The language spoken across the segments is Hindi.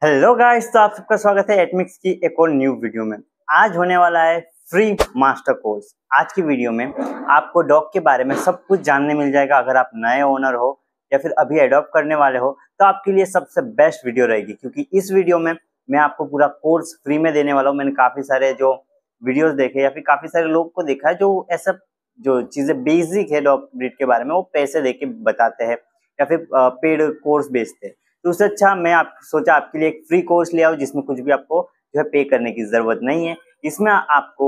हेलो गाइस, तो आप सबका स्वागत है एटमिक्स की एक और न्यू वीडियो में। आज होने वाला है फ्री मास्टर कोर्स। आज की वीडियो में आपको डॉग के बारे में सब कुछ जानने मिल जाएगा। अगर आप नए ओनर हो या फिर अभी अडॉप्ट करने वाले हो तो आपके लिए सबसे बेस्ट वीडियो रहेगी, क्योंकि इस वीडियो में मैं आपको पूरा कोर्स फ्री में देने वाला हूँ। मैंने काफ़ी सारे जो वीडियोज़ देखे या फिर काफ़ी सारे लोग को देखा है जो ऐसा जो चीज़ें बेसिक है डॉग ब्रीड के बारे में वो पैसे दे के बताते हैं या फिर पेड कोर्स बेचते हैं। तो उससे अच्छा मैं सोचा आपके लिए एक फ्री कोर्स ले आओ जिसमें कुछ भी आपको जो है पे करने की ज़रूरत नहीं है। इसमें आपको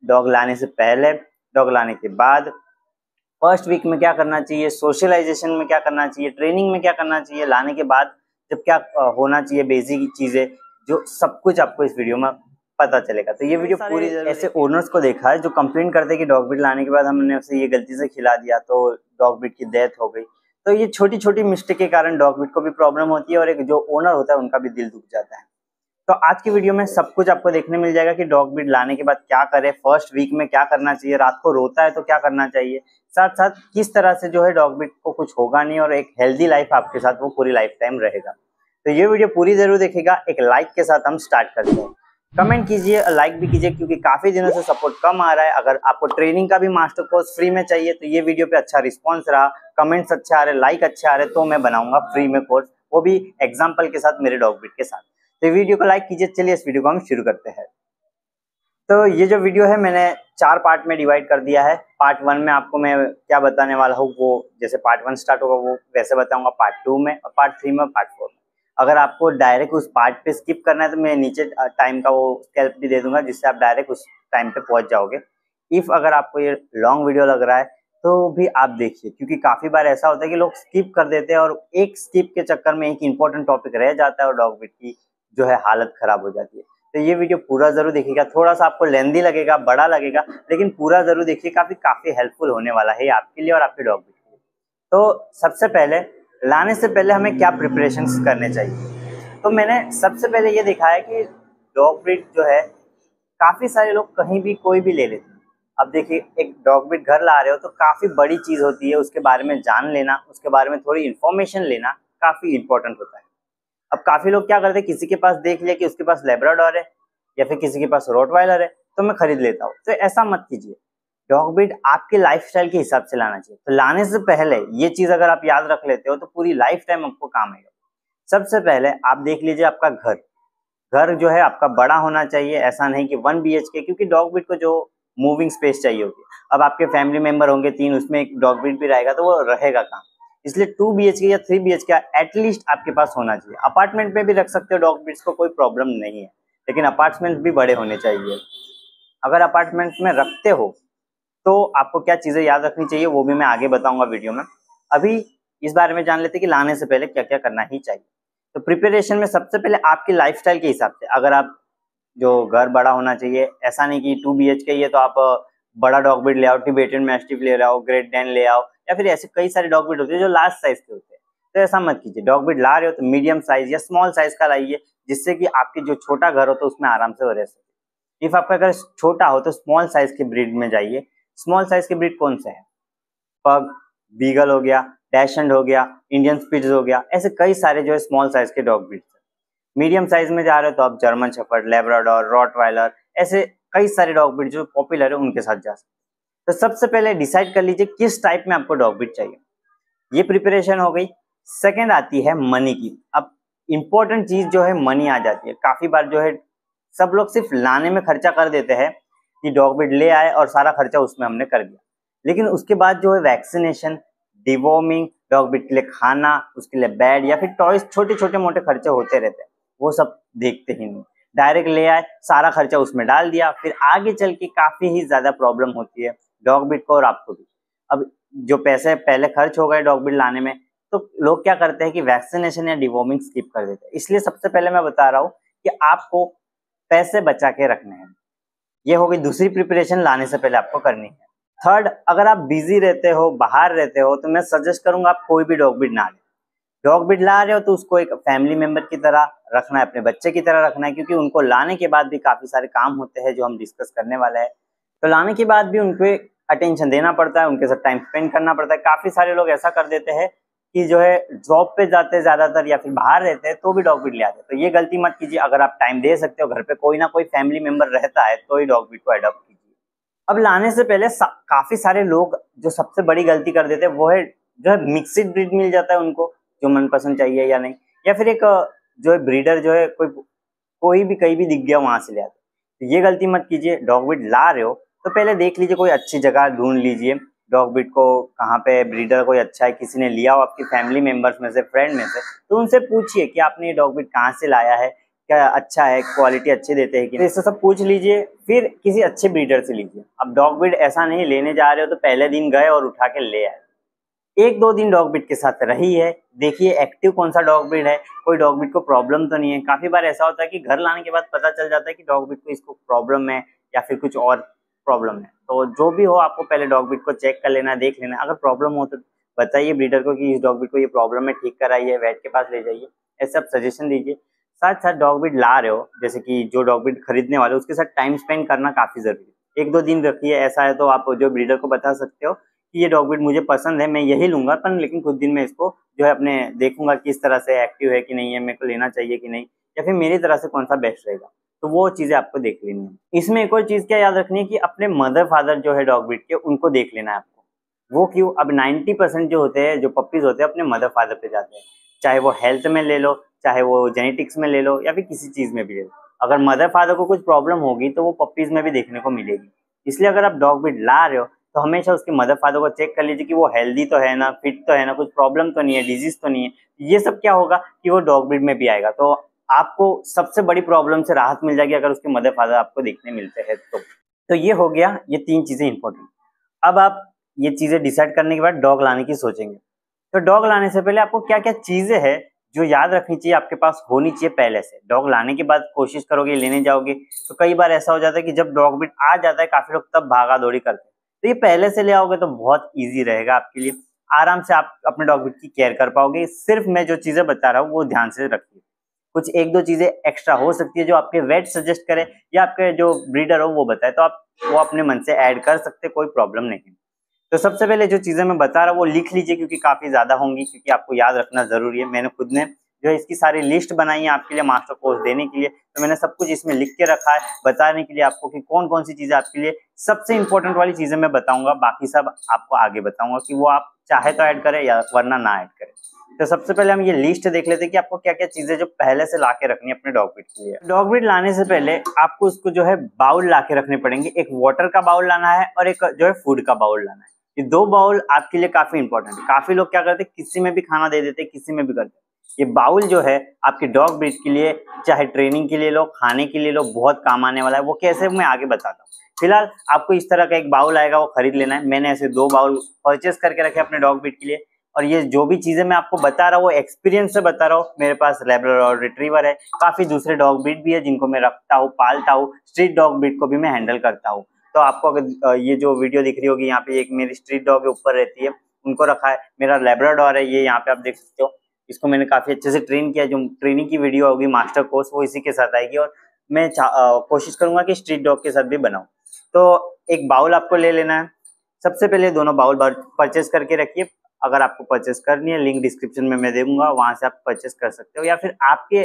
डॉग लाने से पहले, डॉग लाने के बाद, फर्स्ट वीक में क्या करना चाहिए, सोशलाइजेशन में क्या करना चाहिए, ट्रेनिंग में क्या करना चाहिए, लाने के बाद जब क्या होना चाहिए, बेसिक चीज़ें जो सब कुछ आपको इस वीडियो में पता चलेगा। तो ये वीडियो पूरी ऐसे ओनर्स को देखा है जो कंप्लेंट करते हैं कि डॉग ब्रीड लाने के बाद हमने उसे ये गलती से खिला दिया तो डॉग ब्रीड की डेथ हो गई। तो ये छोटी छोटी मिस्टेक के कारण डॉग ब्रीड को भी प्रॉब्लम होती है और एक जो ओनर होता है उनका भी दिल दुख जाता है। तो आज की वीडियो में सब कुछ आपको देखने मिल जाएगा कि डॉग ब्रीड लाने के बाद क्या करें, फर्स्ट वीक में क्या करना चाहिए, रात को रोता है तो क्या करना चाहिए, साथ साथ किस तरह से जो है डॉग ब्रीड को कुछ होगा नहीं और एक हेल्दी लाइफ आपके साथ वो पूरी लाइफ टाइम रहेगा। तो ये वीडियो पूरी जरूर देखिएगा। एक लाइक के साथ हम स्टार्ट करते हैं। कमेंट कीजिए, लाइक भी कीजिए, क्योंकि काफी दिनों से सपोर्ट कम आ रहा है। अगर आपको ट्रेनिंग का भी मास्टर कोर्स फ्री में चाहिए तो ये वीडियो पे अच्छा रिस्पॉन्स रहा, कमेंट्स अच्छे आ रहे, लाइक अच्छे आ रहे, तो मैं बनाऊंगा फ्री में कोर्स, वो भी एग्जाम्पल के साथ, मेरे डॉग ब्रीड के साथ। तो वीडियो को लाइक कीजिए। चलिए इस वीडियो को हम शुरू करते हैं। तो ये जो वीडियो है मैंने 4 पार्ट में डिवाइड कर दिया है। पार्ट 1 में आपको मैं क्या बताने वाला हूँ वो जैसे पार्ट 1 स्टार्ट होगा वो वैसे बताऊंगा, पार्ट 2 में, और पार्ट 3 में, पार्ट 4 में। अगर आपको डायरेक्ट उस पार्ट पे स्किप करना है तो मैं नीचे टाइम का वो स्केल भी दे दूंगा जिससे आप डायरेक्ट उस टाइम पे पहुंच जाओगे। इफ अगर आपको ये लॉन्ग वीडियो लग रहा है तो भी आप देखिए, क्योंकि काफी बार ऐसा होता है कि लोग स्किप कर देते हैं और एक स्किप के चक्कर में एक इंपॉर्टेंट टॉपिक रह जाता है और डॉग ब्रीड की जो है हालत खराब हो जाती है। तो ये वीडियो पूरा जरूर देखिएगा। थोड़ा सा आपको लेंदी लगेगा, बड़ा लगेगा, लेकिन पूरा जरूर देखिए, काफी हेल्पफुल होने वाला है आपके लिए और आपके डॉग के लिए। तो सबसे पहले लाने से पहले हमें क्या प्रिपरेशंस करने चाहिए। तो मैंने सबसे पहले ये देखा है कि डॉग ब्रीड जो है काफी सारे लोग कहीं भी कोई भी ले लेते हैं। अब देखिए, एक डॉग ब्रीड घर ला रहे हो तो काफी बड़ी चीज होती है, उसके बारे में जान लेना, उसके बारे में थोड़ी इन्फॉर्मेशन लेना काफी इंपॉर्टेंट होता है। अब काफी लोग क्या करते हैं, किसी के पास देख लिया कि उसके पास लेब्राडोर है या फिर किसी के पास रोटवाइलर है तो मैं खरीद लेता हूँ। तो ऐसा मत कीजिए। डॉग ब्रीड आपके लाइफस्टाइल के हिसाब से लाना चाहिए। तो लाने से पहले ये चीज अगर आप याद रख लेते हो तो पूरी लाइफ टाइम आपको काम आएगा। सबसे पहले आप देख लीजिए आपका घर। घर जो है आपका बड़ा होना चाहिए, ऐसा नहीं कि 1 BHK, क्योंकि डॉग ब्रीड को जो मूविंग स्पेस चाहिए होती है। अब आपके फैमिली मेंबर होंगे 3, उसमें एक डॉग ब्रीड भी रहेगा तो वो रहेगा कहाँ। इसलिए 2 BHK या 3 BHK एटलीस्ट आपके पास होना चाहिए। अपार्टमेंट में भी रख सकते हो डॉग ब्रीड्स को, कोई प्रॉब्लम नहीं है, लेकिन अपार्टमेंट भी बड़े होने चाहिए। अगर अपार्टमेंट में रखते हो तो आपको क्या चीजें याद रखनी चाहिए वो भी मैं आगे बताऊंगा वीडियो में। अभी इस बारे में जान लेते हैं कि लाने से पहले क्या क्या करना ही चाहिए। तो प्रिपरेशन में सबसे पहले आपकी लाइफस्टाइल के हिसाब से, अगर आप जो घर बड़ा होना चाहिए, ऐसा नहीं कि 2 BHK ही है तो आप बड़ा डॉग ब्रीड ले आओ, टिबेटियन मैस्टिफ ले आओ, ग्रेट डेन ले आओ, या फिर ऐसे कई सारे डॉग ब्रीड होते हैं जो लार्ज साइज के होते हैं। तो ऐसा मत कीजिए। डॉग ब्रीड ला रहे हो तो मीडियम साइज या स्मॉल साइज का लाइए, जिससे कि आपके जो छोटा घर हो तो उसमें आराम से रह सके। इफ आपका घर छोटा हो तो स्मॉल साइज के ब्रीड में जाइए। स्मॉल साइज के ब्रीड कौन से हैं? पग, बीगल हो गया, डैशंड हो गया, इंडियन स्पिट्ज हो गया, ऐसे कई सारे जो है स्मॉल साइज के डॉग ब्रीड। मीडियम साइज में जा रहे हो तो आप जर्मन शेफर्ड, लेब्राडोर, रॉटवाइलर, ऐसे कई सारे डॉग ब्रीड जो पॉपुलर है उनके साथ जा सकते हैं। तो सबसे पहले डिसाइड कर लीजिए किस टाइप में आपको डॉग ब्रीड चाहिए। ये प्रिपरेशन हो गई। सेकंड आती है मनी की। अब इंपॉर्टेंट चीज जो है मनी आ जाती है। काफी बार जो है सब लोग सिर्फ लाने में खर्चा कर देते हैं कि डॉग ब्रीड ले आए और सारा खर्चा उसमें हमने कर दिया, लेकिन उसके बाद जो है वैक्सीनेशन, डिवॉर्मिंग, डॉग ब्रीड के लिए खाना, उसके लिए बेड या फिर टॉयज, छोटे छोटे मोटे खर्चे होते रहते हैं, वो सब देखते ही नहीं। डायरेक्ट ले आए, सारा खर्चा उसमें डाल दिया, फिर आगे चल के काफी ही ज्यादा प्रॉब्लम होती है डॉग ब्रीड को और आपको भी। अब जो पैसे पहले खर्च हो गए डॉग ब्रीड लाने में, तो लोग क्या करते हैं कि वैक्सीनेशन या डिवॉर्मिंग स्किप कर देते हैं। इसलिए सबसे पहले मैं बता रहा हूँ कि आपको पैसे बचा के रखने हैं। ये हो गई दूसरी प्रिपरेशन लाने से पहले आपको करनी है। थर्ड, अगर आप बिजी रहते हो, बाहर रहते हो, तो मैं सजेस्ट करूंगा आप कोई भी डॉग ब्रीड ना ले। डॉग ब्रीड ला रहे हो तो उसको एक फैमिली मेंबर की तरह रखना है, अपने बच्चे की तरह रखना है, क्योंकि उनको लाने के बाद भी काफी सारे काम होते हैं जो हम डिस्कस करने वाले हैं। तो लाने के बाद भी उनको अटेंशन देना पड़ता है, उनके साथ टाइम स्पेंड करना पड़ता है। काफी सारे लोग ऐसा कर देते हैं कि जो है जॉब पे जाते हैं ज्यादातर या फिर बाहर रहते हैं तो भी डॉग ब्रीड ले आते हैं। तो ये गलती मत कीजिए। अगर आप टाइम दे सकते हो, घर पे कोई ना कोई फैमिली मेंबर रहता है, तो ही डॉग ब्रीड को अडॉप्ट कीजिए। अब लाने से पहले काफी सारे लोग जो सबसे बड़ी गलती कर देते हैं वो है जो है मिक्सिड ब्रीड मिल जाता है उनको, जो मनपसंद चाहिए या नहीं, या फिर एक जो है ब्रीडर जो है कोई भी कहीं भी दिख गया वहां से ले आते। तो ये गलती मत कीजिए। डॉग ब्रीड ला रहे हो तो पहले देख लीजिए, कोई अच्छी जगह ढूंढ लीजिए डॉग ब्रीड को, कहाँ पे ब्रीडर कोई अच्छा है, किसी ने लिया हो आपकी फैमिली मेंबर्स में से, फ्रेंड में से, तो उनसे पूछिए कि आपने ये डॉग ब्रीड कहाँ से लाया है, क्या अच्छा है, क्वालिटी अच्छी देते हैं कि नहीं, तो सब पूछ लीजिए। फिर किसी अच्छे ब्रीडर से लीजिए। अब डॉग ब्रीड ऐसा नहीं लेने जा रहे हो तो पहले दिन गए और उठा के ले आए। एक दो दिन डॉग ब्रीड के साथ रही है, देखिए एक्टिव कौन सा डॉग ब्रीड है, कोई डॉग ब्रीड को प्रॉब्लम तो नहीं है। काफी बार ऐसा होता है कि घर लाने के बाद पता चल जाता है कि डॉग ब्रीड को इसको प्रॉब्लम है या फिर कुछ और प्रॉब्लम है। तो जो भी हो, आपको पहले डॉग ब्रीड को चेक कर लेना, देख लेना। अगर प्रॉब्लम हो तो बताइए ब्रीडर को कि इस डॉग ब्रीड को ये प्रॉब्लम है, ठीक कराइए, वेट के पास ले जाइए, ऐसे आप सजेशन दीजिए। साथ साथ डॉग ब्रीड ला रहे हो, जैसे कि जो डॉग ब्रीड खरीदने वाले उसके साथ टाइम स्पेंड करना काफी जरूरी है। एक दो दिन रखिए, ऐसा है तो आप जो ब्रीडर को बता सकते हो कि ये डॉग ब्रीड मुझे पसंद है, मैं यही लूंगा, पर लेकिन कुछ दिन में इसको जो है अपने देखूंगा किस तरह से एक्टिव है कि नहीं है, मेरे को लेना चाहिए कि नहीं, या फिर मेरी तरह से कौन सा बेस्ट रहेगा। तो वो चीजें आपको देख लेनी है। इसमें एक और चीज क्या याद रखनी है कि अपने मदर फादर जो है डॉग ब्रीड के, उनको देख लेना है आपको। वो क्यों? अब 90% जो होते हैं, जो पप्पीज होते हैं, अपने मदर फादर पे जाते हैं। चाहे वो हेल्थ में ले लो, चाहे वो जेनेटिक्स में ले लो, या फिर किसी चीज में भी ले लो। अगर मदर फादर को कुछ प्रॉब्लम होगी तो वो पप्पीज में भी देखने को मिलेगी। इसलिए अगर आप डॉग ब्रीड ला रहे हो तो हमेशा उसके मदर फादर को चेक कर लीजिए कि वो हेल्दी तो है ना, फिट तो है ना, कुछ प्रॉब्लम तो नहीं है, डिजीज तो नहीं है। ये सब क्या होगा कि वो डॉग ब्रीड में भी आएगा। तो आपको सबसे बड़ी प्रॉब्लम से राहत मिल जाएगी अगर उसके मदर फादर आपको देखने मिलते हैं तो ये हो गया, ये 3 चीजें इंपॉर्टेंट। अब आप ये चीजें डिसाइड करने के बाद डॉग लाने की सोचेंगे। तो डॉग लाने से पहले आपको क्या क्या चीजें हैं जो याद रखनी चाहिए, आपके पास होनी चाहिए पहले से। डॉग लाने के बाद कोशिश करोगे, लेने जाओगे, तो कई बार ऐसा हो जाता है कि जब डॉग ब्रीड आ जाता है काफी लोग तब भागा दौड़ी करते हैं। तो ये पहले से ले आओगे तो बहुत ईजी रहेगा आपके लिए। आराम से आप अपने डॉग ब्रीड की केयर कर पाओगे। सिर्फ मैं जो चीजें बता रहा हूँ वो ध्यान से रखिए। कुछ एक दो चीजें एक्स्ट्रा हो सकती है जो आपके वेट सजेस्ट करे या आपके जो ब्रीडर हो वो बताए, तो आप वो अपने मन से ऐड कर सकते, कोई प्रॉब्लम नहीं है। तो सबसे पहले जो चीजें मैं बता रहा हूँ वो लिख लीजिए, क्योंकि काफी ज्यादा होंगी, क्योंकि आपको याद रखना जरूरी है। मैंने खुद ने जो है इसकी सारी लिस्ट बनाई है आपके लिए मास्टर कोर्स देने के लिए, तो मैंने सब कुछ इसमें लिख के रखा है बताने के लिए आपको कि कौन कौन सी चीजें आपके लिए सबसे इंपॉर्टेंट वाली चीजें मैं बताऊंगा। बाकी सब आपको आगे बताऊंगा कि वो आप चाहे तो ऐड करें या वरना ना ऐड करें। तो सबसे पहले हम ये लिस्ट देख लेते हैं कि आपको क्या क्या चीजें जो पहले से ला के रखनी है अपने डॉग ब्रीड के लिए। डॉग ब्रीड लाने से पहले आपको उसको जो है बाउल ला के रखने पड़ेंगे। एक वाटर का बाउल लाना है और एक जो है फूड का बाउल लाना है। ये 2 बाउल आपके लिए काफी इंपॉर्टेंट है। काफी लोग क्या करते हैं, किसी में भी खाना दे देते, किसी में भी करते। ये बाउल जो है आपके डॉग ब्रीड के लिए, चाहे ट्रेनिंग के लिए लो, खाने के लिए लो, बहुत काम आने वाला है। वो कैसे मैं आगे बताता हूँ। फिलहाल आपको इस तरह का एक बाउल आएगा, वो खरीद लेना है। मैंने ऐसे 2 बाउल परचेस करके रखे अपने डॉग ब्रीड के लिए। और ये जो भी चीजें मैं आपको बता रहा हूँ वो एक्सपीरियंस से बता रहा हूँ। मेरे पास लैब्राडोर और रिट्रीवर है, काफी दूसरे डॉग ब्रीड भी है जिनको मैं रखता हूँ, पालता हूँ। स्ट्रीट डॉग ब्रीड को भी मैं हैंडल करता हूँ। तो आपको अगर ये जो वीडियो दिख रही होगी, यहाँ पे एक मेरी स्ट्रीट डॉग ऊपर रहती है, उनको रखा है। मेरा लैब्राडोर है, ये यहाँ पे आप देख सकते हो। इसको मैंने काफी अच्छे से ट्रेन किया। जो ट्रेनिंग की वीडियो होगी मास्टर कोर्स, वो इसी के साथ आएगी। और मैं कोशिश करूंगा कि स्ट्रीट डॉग के साथ भी बनाऊं। तो एक बाउल आपको ले लेना है। सबसे पहले दोनों बाउल परचेस करके रखिए। अगर आपको परचेस करनी है, लिंक डिस्क्रिप्शन में मैं दे दूंगा, वहां से आप परचेस कर सकते हो, या फिर आपके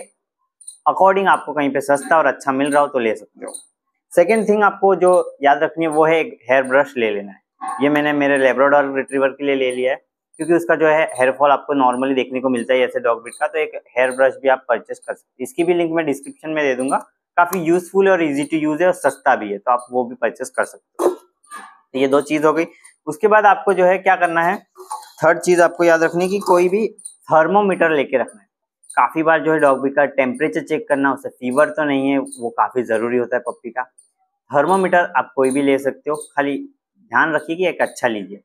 अकॉर्डिंग आपको कहीं पे सस्ता और अच्छा मिल रहा हो तो ले सकते हो। सेकेंड थिंग आपको जो याद रखनी है वो है एक हेयर ब्रश ले लेना है। ये मैंने मेरे लैब्राडोर रिट्रीवर के लिए ले लिया है, क्योंकि उसका जो है हेयर फॉल आपको नॉर्मली देखने को मिलता है ऐसे डॉग ब्रीड का। तो एक हेयर ब्रश भी आप परचेस कर सकते हैं। इसकी भी लिंक मैं डिस्क्रिप्शन में दे दूंगा। काफी यूजफुल है और इजी टू यूज है और सस्ता भी है, तो आप वो भी परचेस कर सकते हो। तो ये 2 चीज हो गई। उसके बाद आपको जो है क्या करना है, थर्ड चीज आपको याद रखनी है कि कोई भी थर्मोमीटर लेके रखना है। काफी बार जो है डॉग ब्रीड का टेम्परेचर चेक करना, उससे फीवर तो नहीं है, वो काफी जरूरी होता है पप्पी का। थर्मोमीटर आप कोई भी ले सकते हो, खाली ध्यान रखिए कि एक अच्छा लीजिए।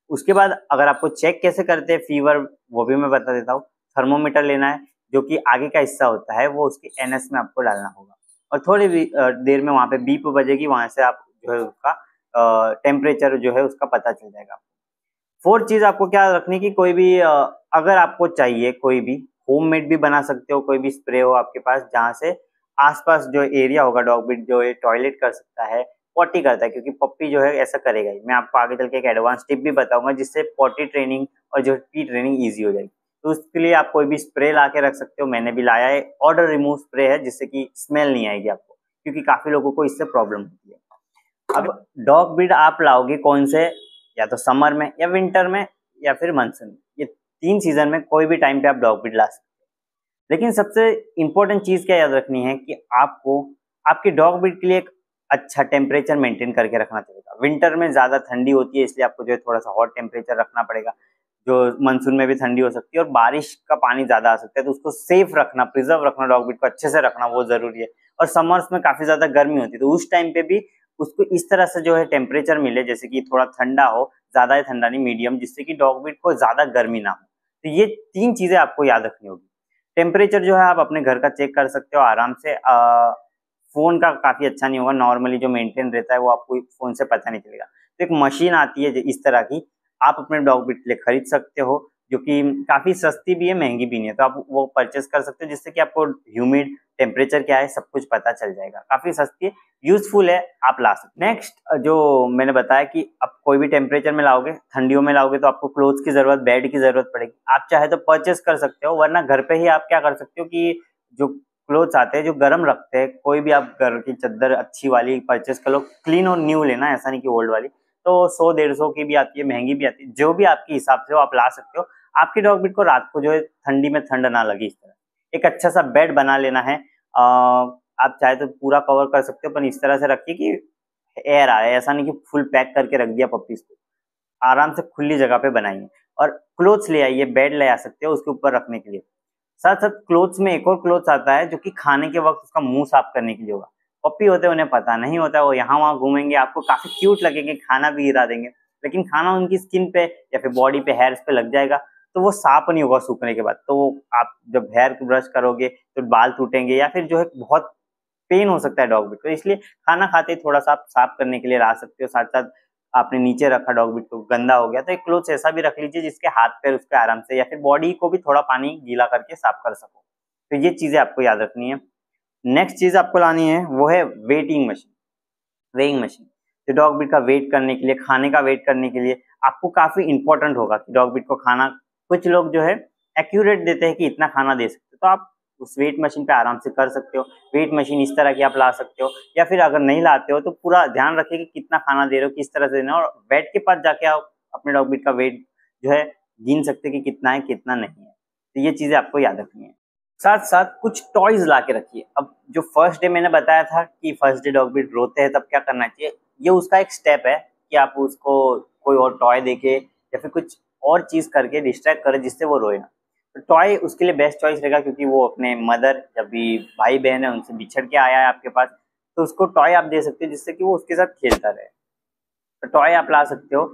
उसके बाद अगर आपको चेक कैसे करते हैं फीवर, वो भी मैं बता देता हूँ। थर्मोमीटर लेना है, जो कि आगे का हिस्सा होता है वो उसकी एनएस में आपको डालना होगा, और थोड़ी देर में वहां पे बीप बजेगी, वहां से आप जो है उसका टेम्परेचर जो है उसका पता चल जाएगा। फोर्थ चीज आपको क्या रखनी कि कोई भी अगर आपको चाहिए, कोई भी होममेड भी बना सकते हो। कोई भी स्प्रे हो आपके पास जहाँ से आसपास जो एरिया होगा डॉग ब्रीड जो है टॉयलेट कर सकता है, पॉटी करता है, क्योंकि पप्पी जो है ऐसा करेगा ही। मैं आपको आगे चल के एक एडवांस टिप भी बताऊंगा जिससे पॉटी ट्रेनिंग और जो पी ट्रेनिंग ईजी हो जाएगी। तो उसके लिए आप कोई भी स्प्रे ला के रख सकते हो। मैंने भी लाया है, ऑडर रिमूव स्प्रे है, जिससे कि स्मेल नहीं आएगी आपको, क्योंकि काफी लोगों को इससे प्रॉब्लम होती है। अब डॉग ब्रीड आप लाओगे कौन से, या तो समर में या विंटर में या फिर मानसून में, ये 3 सीजन में कोई भी टाइम पे आप डॉग ब्रीड ला सकते हो। लेकिन सबसे इंपॉर्टेंट चीज क्या याद रखनी है कि आपको आपकी डॉग ब्रीड के लिए एक अच्छा टेम्परेचर मेंटेन करके रखना चाहिए। विंटर में ज्यादा ठंडी होती है, इसलिए आपको जो है थोड़ा सा हॉट टेम्परेचर रखना पड़ेगा। जो मानसून में भी ठंडी हो सकती है और बारिश का पानी ज्यादा आ सकता है, तो उसको सेफ रखना, प्रिजर्व रखना, डॉग ब्रीड को अच्छे से रखना वो जरूरी है। और समर्स में काफी ज्यादा गर्मी होती है, तो उस टाइम पे भी उसको इस तरह से जो है टेम्परेचर मिले, जैसे कि थोड़ा ठंडा हो, ज्यादा ही ठंडा नहीं, मीडियम, जिससे कि डॉग ब्रीड को ज्यादा गर्मी ना हो। तो ये 3 चीजें आपको याद रखनी होगी। टेम्परेचर जो है आप अपने घर का चेक कर सकते हो आराम से। फोन का काफी अच्छा नहीं होगा, नॉर्मली जो मेंटेन रहता है वो आपको फोन से पता नहीं चलेगा। तो एक मशीन आती है इस तरह की, आप अपने डॉग ब्रीड के लिए खरीद सकते हो, जो कि काफी सस्ती भी है, महंगी भी नहीं है। तो आप वो परचेस कर सकते हो, जिससे कि आपको ह्यूमिड टेम्परेचर क्या है सब कुछ पता चल जाएगा। काफी सस्ती है, यूजफुल है, आप ला सकते। नेक्स्ट जो मैंने बताया कि आप कोई भी टेम्परेचर में लाओगे, ठंडियों में लाओगे तो आपको क्लोथ्स की जरूरत, बेड की जरूरत पड़ेगी। आप चाहे तो परचेस कर सकते हो, वरना घर पे ही आप क्या कर सकते हो कि जो क्लोथ्स आते हैं जो गर्म रखते हैं, कोई भी आप घर की चादर अच्छी वाली परचेस कर लो। क्लीन और न्यू लेना, ऐसा नहीं कि ओल्ड वाली। तो 100-150 की भी आती है, महंगी भी आती है, जो भी आपके हिसाब से हो आप ला सकते हो। आपके डॉग ब्रीड को रात को जो है ठंडी में ठंड ना लगे, इस तरह एक अच्छा सा बेड बना लेना है। आप चाहे तो पूरा कवर कर सकते हो, पर इस तरह से रखिए कि एयर आए, ऐसा नहीं कि फुल पैक करके रख दिया पप्पीज को। आराम से खुली जगह पे बनाइए, और क्लोथ्स ले आइए, बेड ले आ सकते हो उसके ऊपर रखने के लिए। साथ साथ क्लोथ्स में एक और क्लोथ्स आता है जो कि खाने के वक्त उसका मुंह साफ करने के लिए होगा। पप्पी होते हैं, उन्हें पता नहीं होता है, वो यहाँ वहाँ घूमेंगे, आपको काफी क्यूट लगेंगे, खाना भी गिरा देंगे, लेकिन खाना उनकी स्किन पे या फिर बॉडी पे, हेयर्स पे लग जाएगा, तो वो साफ नहीं होगा सूखने के बाद। तो आप जब हेयर ब्रश करोगे तो बाल टूटेंगे, या फिर जो है बहुत पेन हो सकता है डॉग ब्रीड को। इसलिए खाना खाते ही थोड़ा सा आप साफ करने के लिए ला सकते हो। साथ साथ आपने नीचे रखा डॉग ब्रीड को, गंदा हो गया, तो एक क्लोथ ऐसा भी रख लीजिए जिसके हाथ पैर उसके आराम से, या फिर बॉडी को भी थोड़ा पानी गीला करके साफ कर सको। तो ये चीजें आपको याद रखनी है। नेक्स्ट चीज आपको लानी है वो है वेटिंग मशीन, वेइंग मशीन। तो डॉग ब्रीड का वेट करने के लिए, खाने का वेट करने के लिए आपको काफी इंपॉर्टेंट होगा कि डॉग ब्रीड को खाना, कुछ लोग जो है एक्यूरेट देते हैं कि इतना खाना दे सकते, तो आप उस वेट मशीन पे आराम से कर सकते हो। वेट मशीन इस तरह की आप ला सकते हो, या फिर अगर नहीं लाते हो तो पूरा ध्यान रखिए कि कितना खाना दे रहे हो, किस तरह से देना, और बेड के पास जाके आप अपने डॉग ब्रीड का वेट जो है गिन सकते हो कि कितना है कितना नहीं है। तो ये चीजें आपको याद रखनी है। साथ साथ कुछ टॉयज ला के रखिए। अब जो फर्स्ट डे मैंने बताया था कि फर्स्ट डे डॉग ब्रीड रोते हैं तब क्या करना चाहिए, ये उसका एक स्टेप है कि आप उसको कोई और टॉय देके या फिर कुछ और चीज करके डिस्ट्रैक्ट करें जिससे वो रोए ना। तो टॉय उसके लिए बेस्ट चॉइस रहेगा, क्योंकि वो अपने मदर, जब भी भाई बहन है उनसे बिछड़ के आया है आपके पास, तो उसको टॉय आप दे सकते हो जिससे कि वो उसके साथ खेलता रहे। तो टॉय आप ला सकते हो,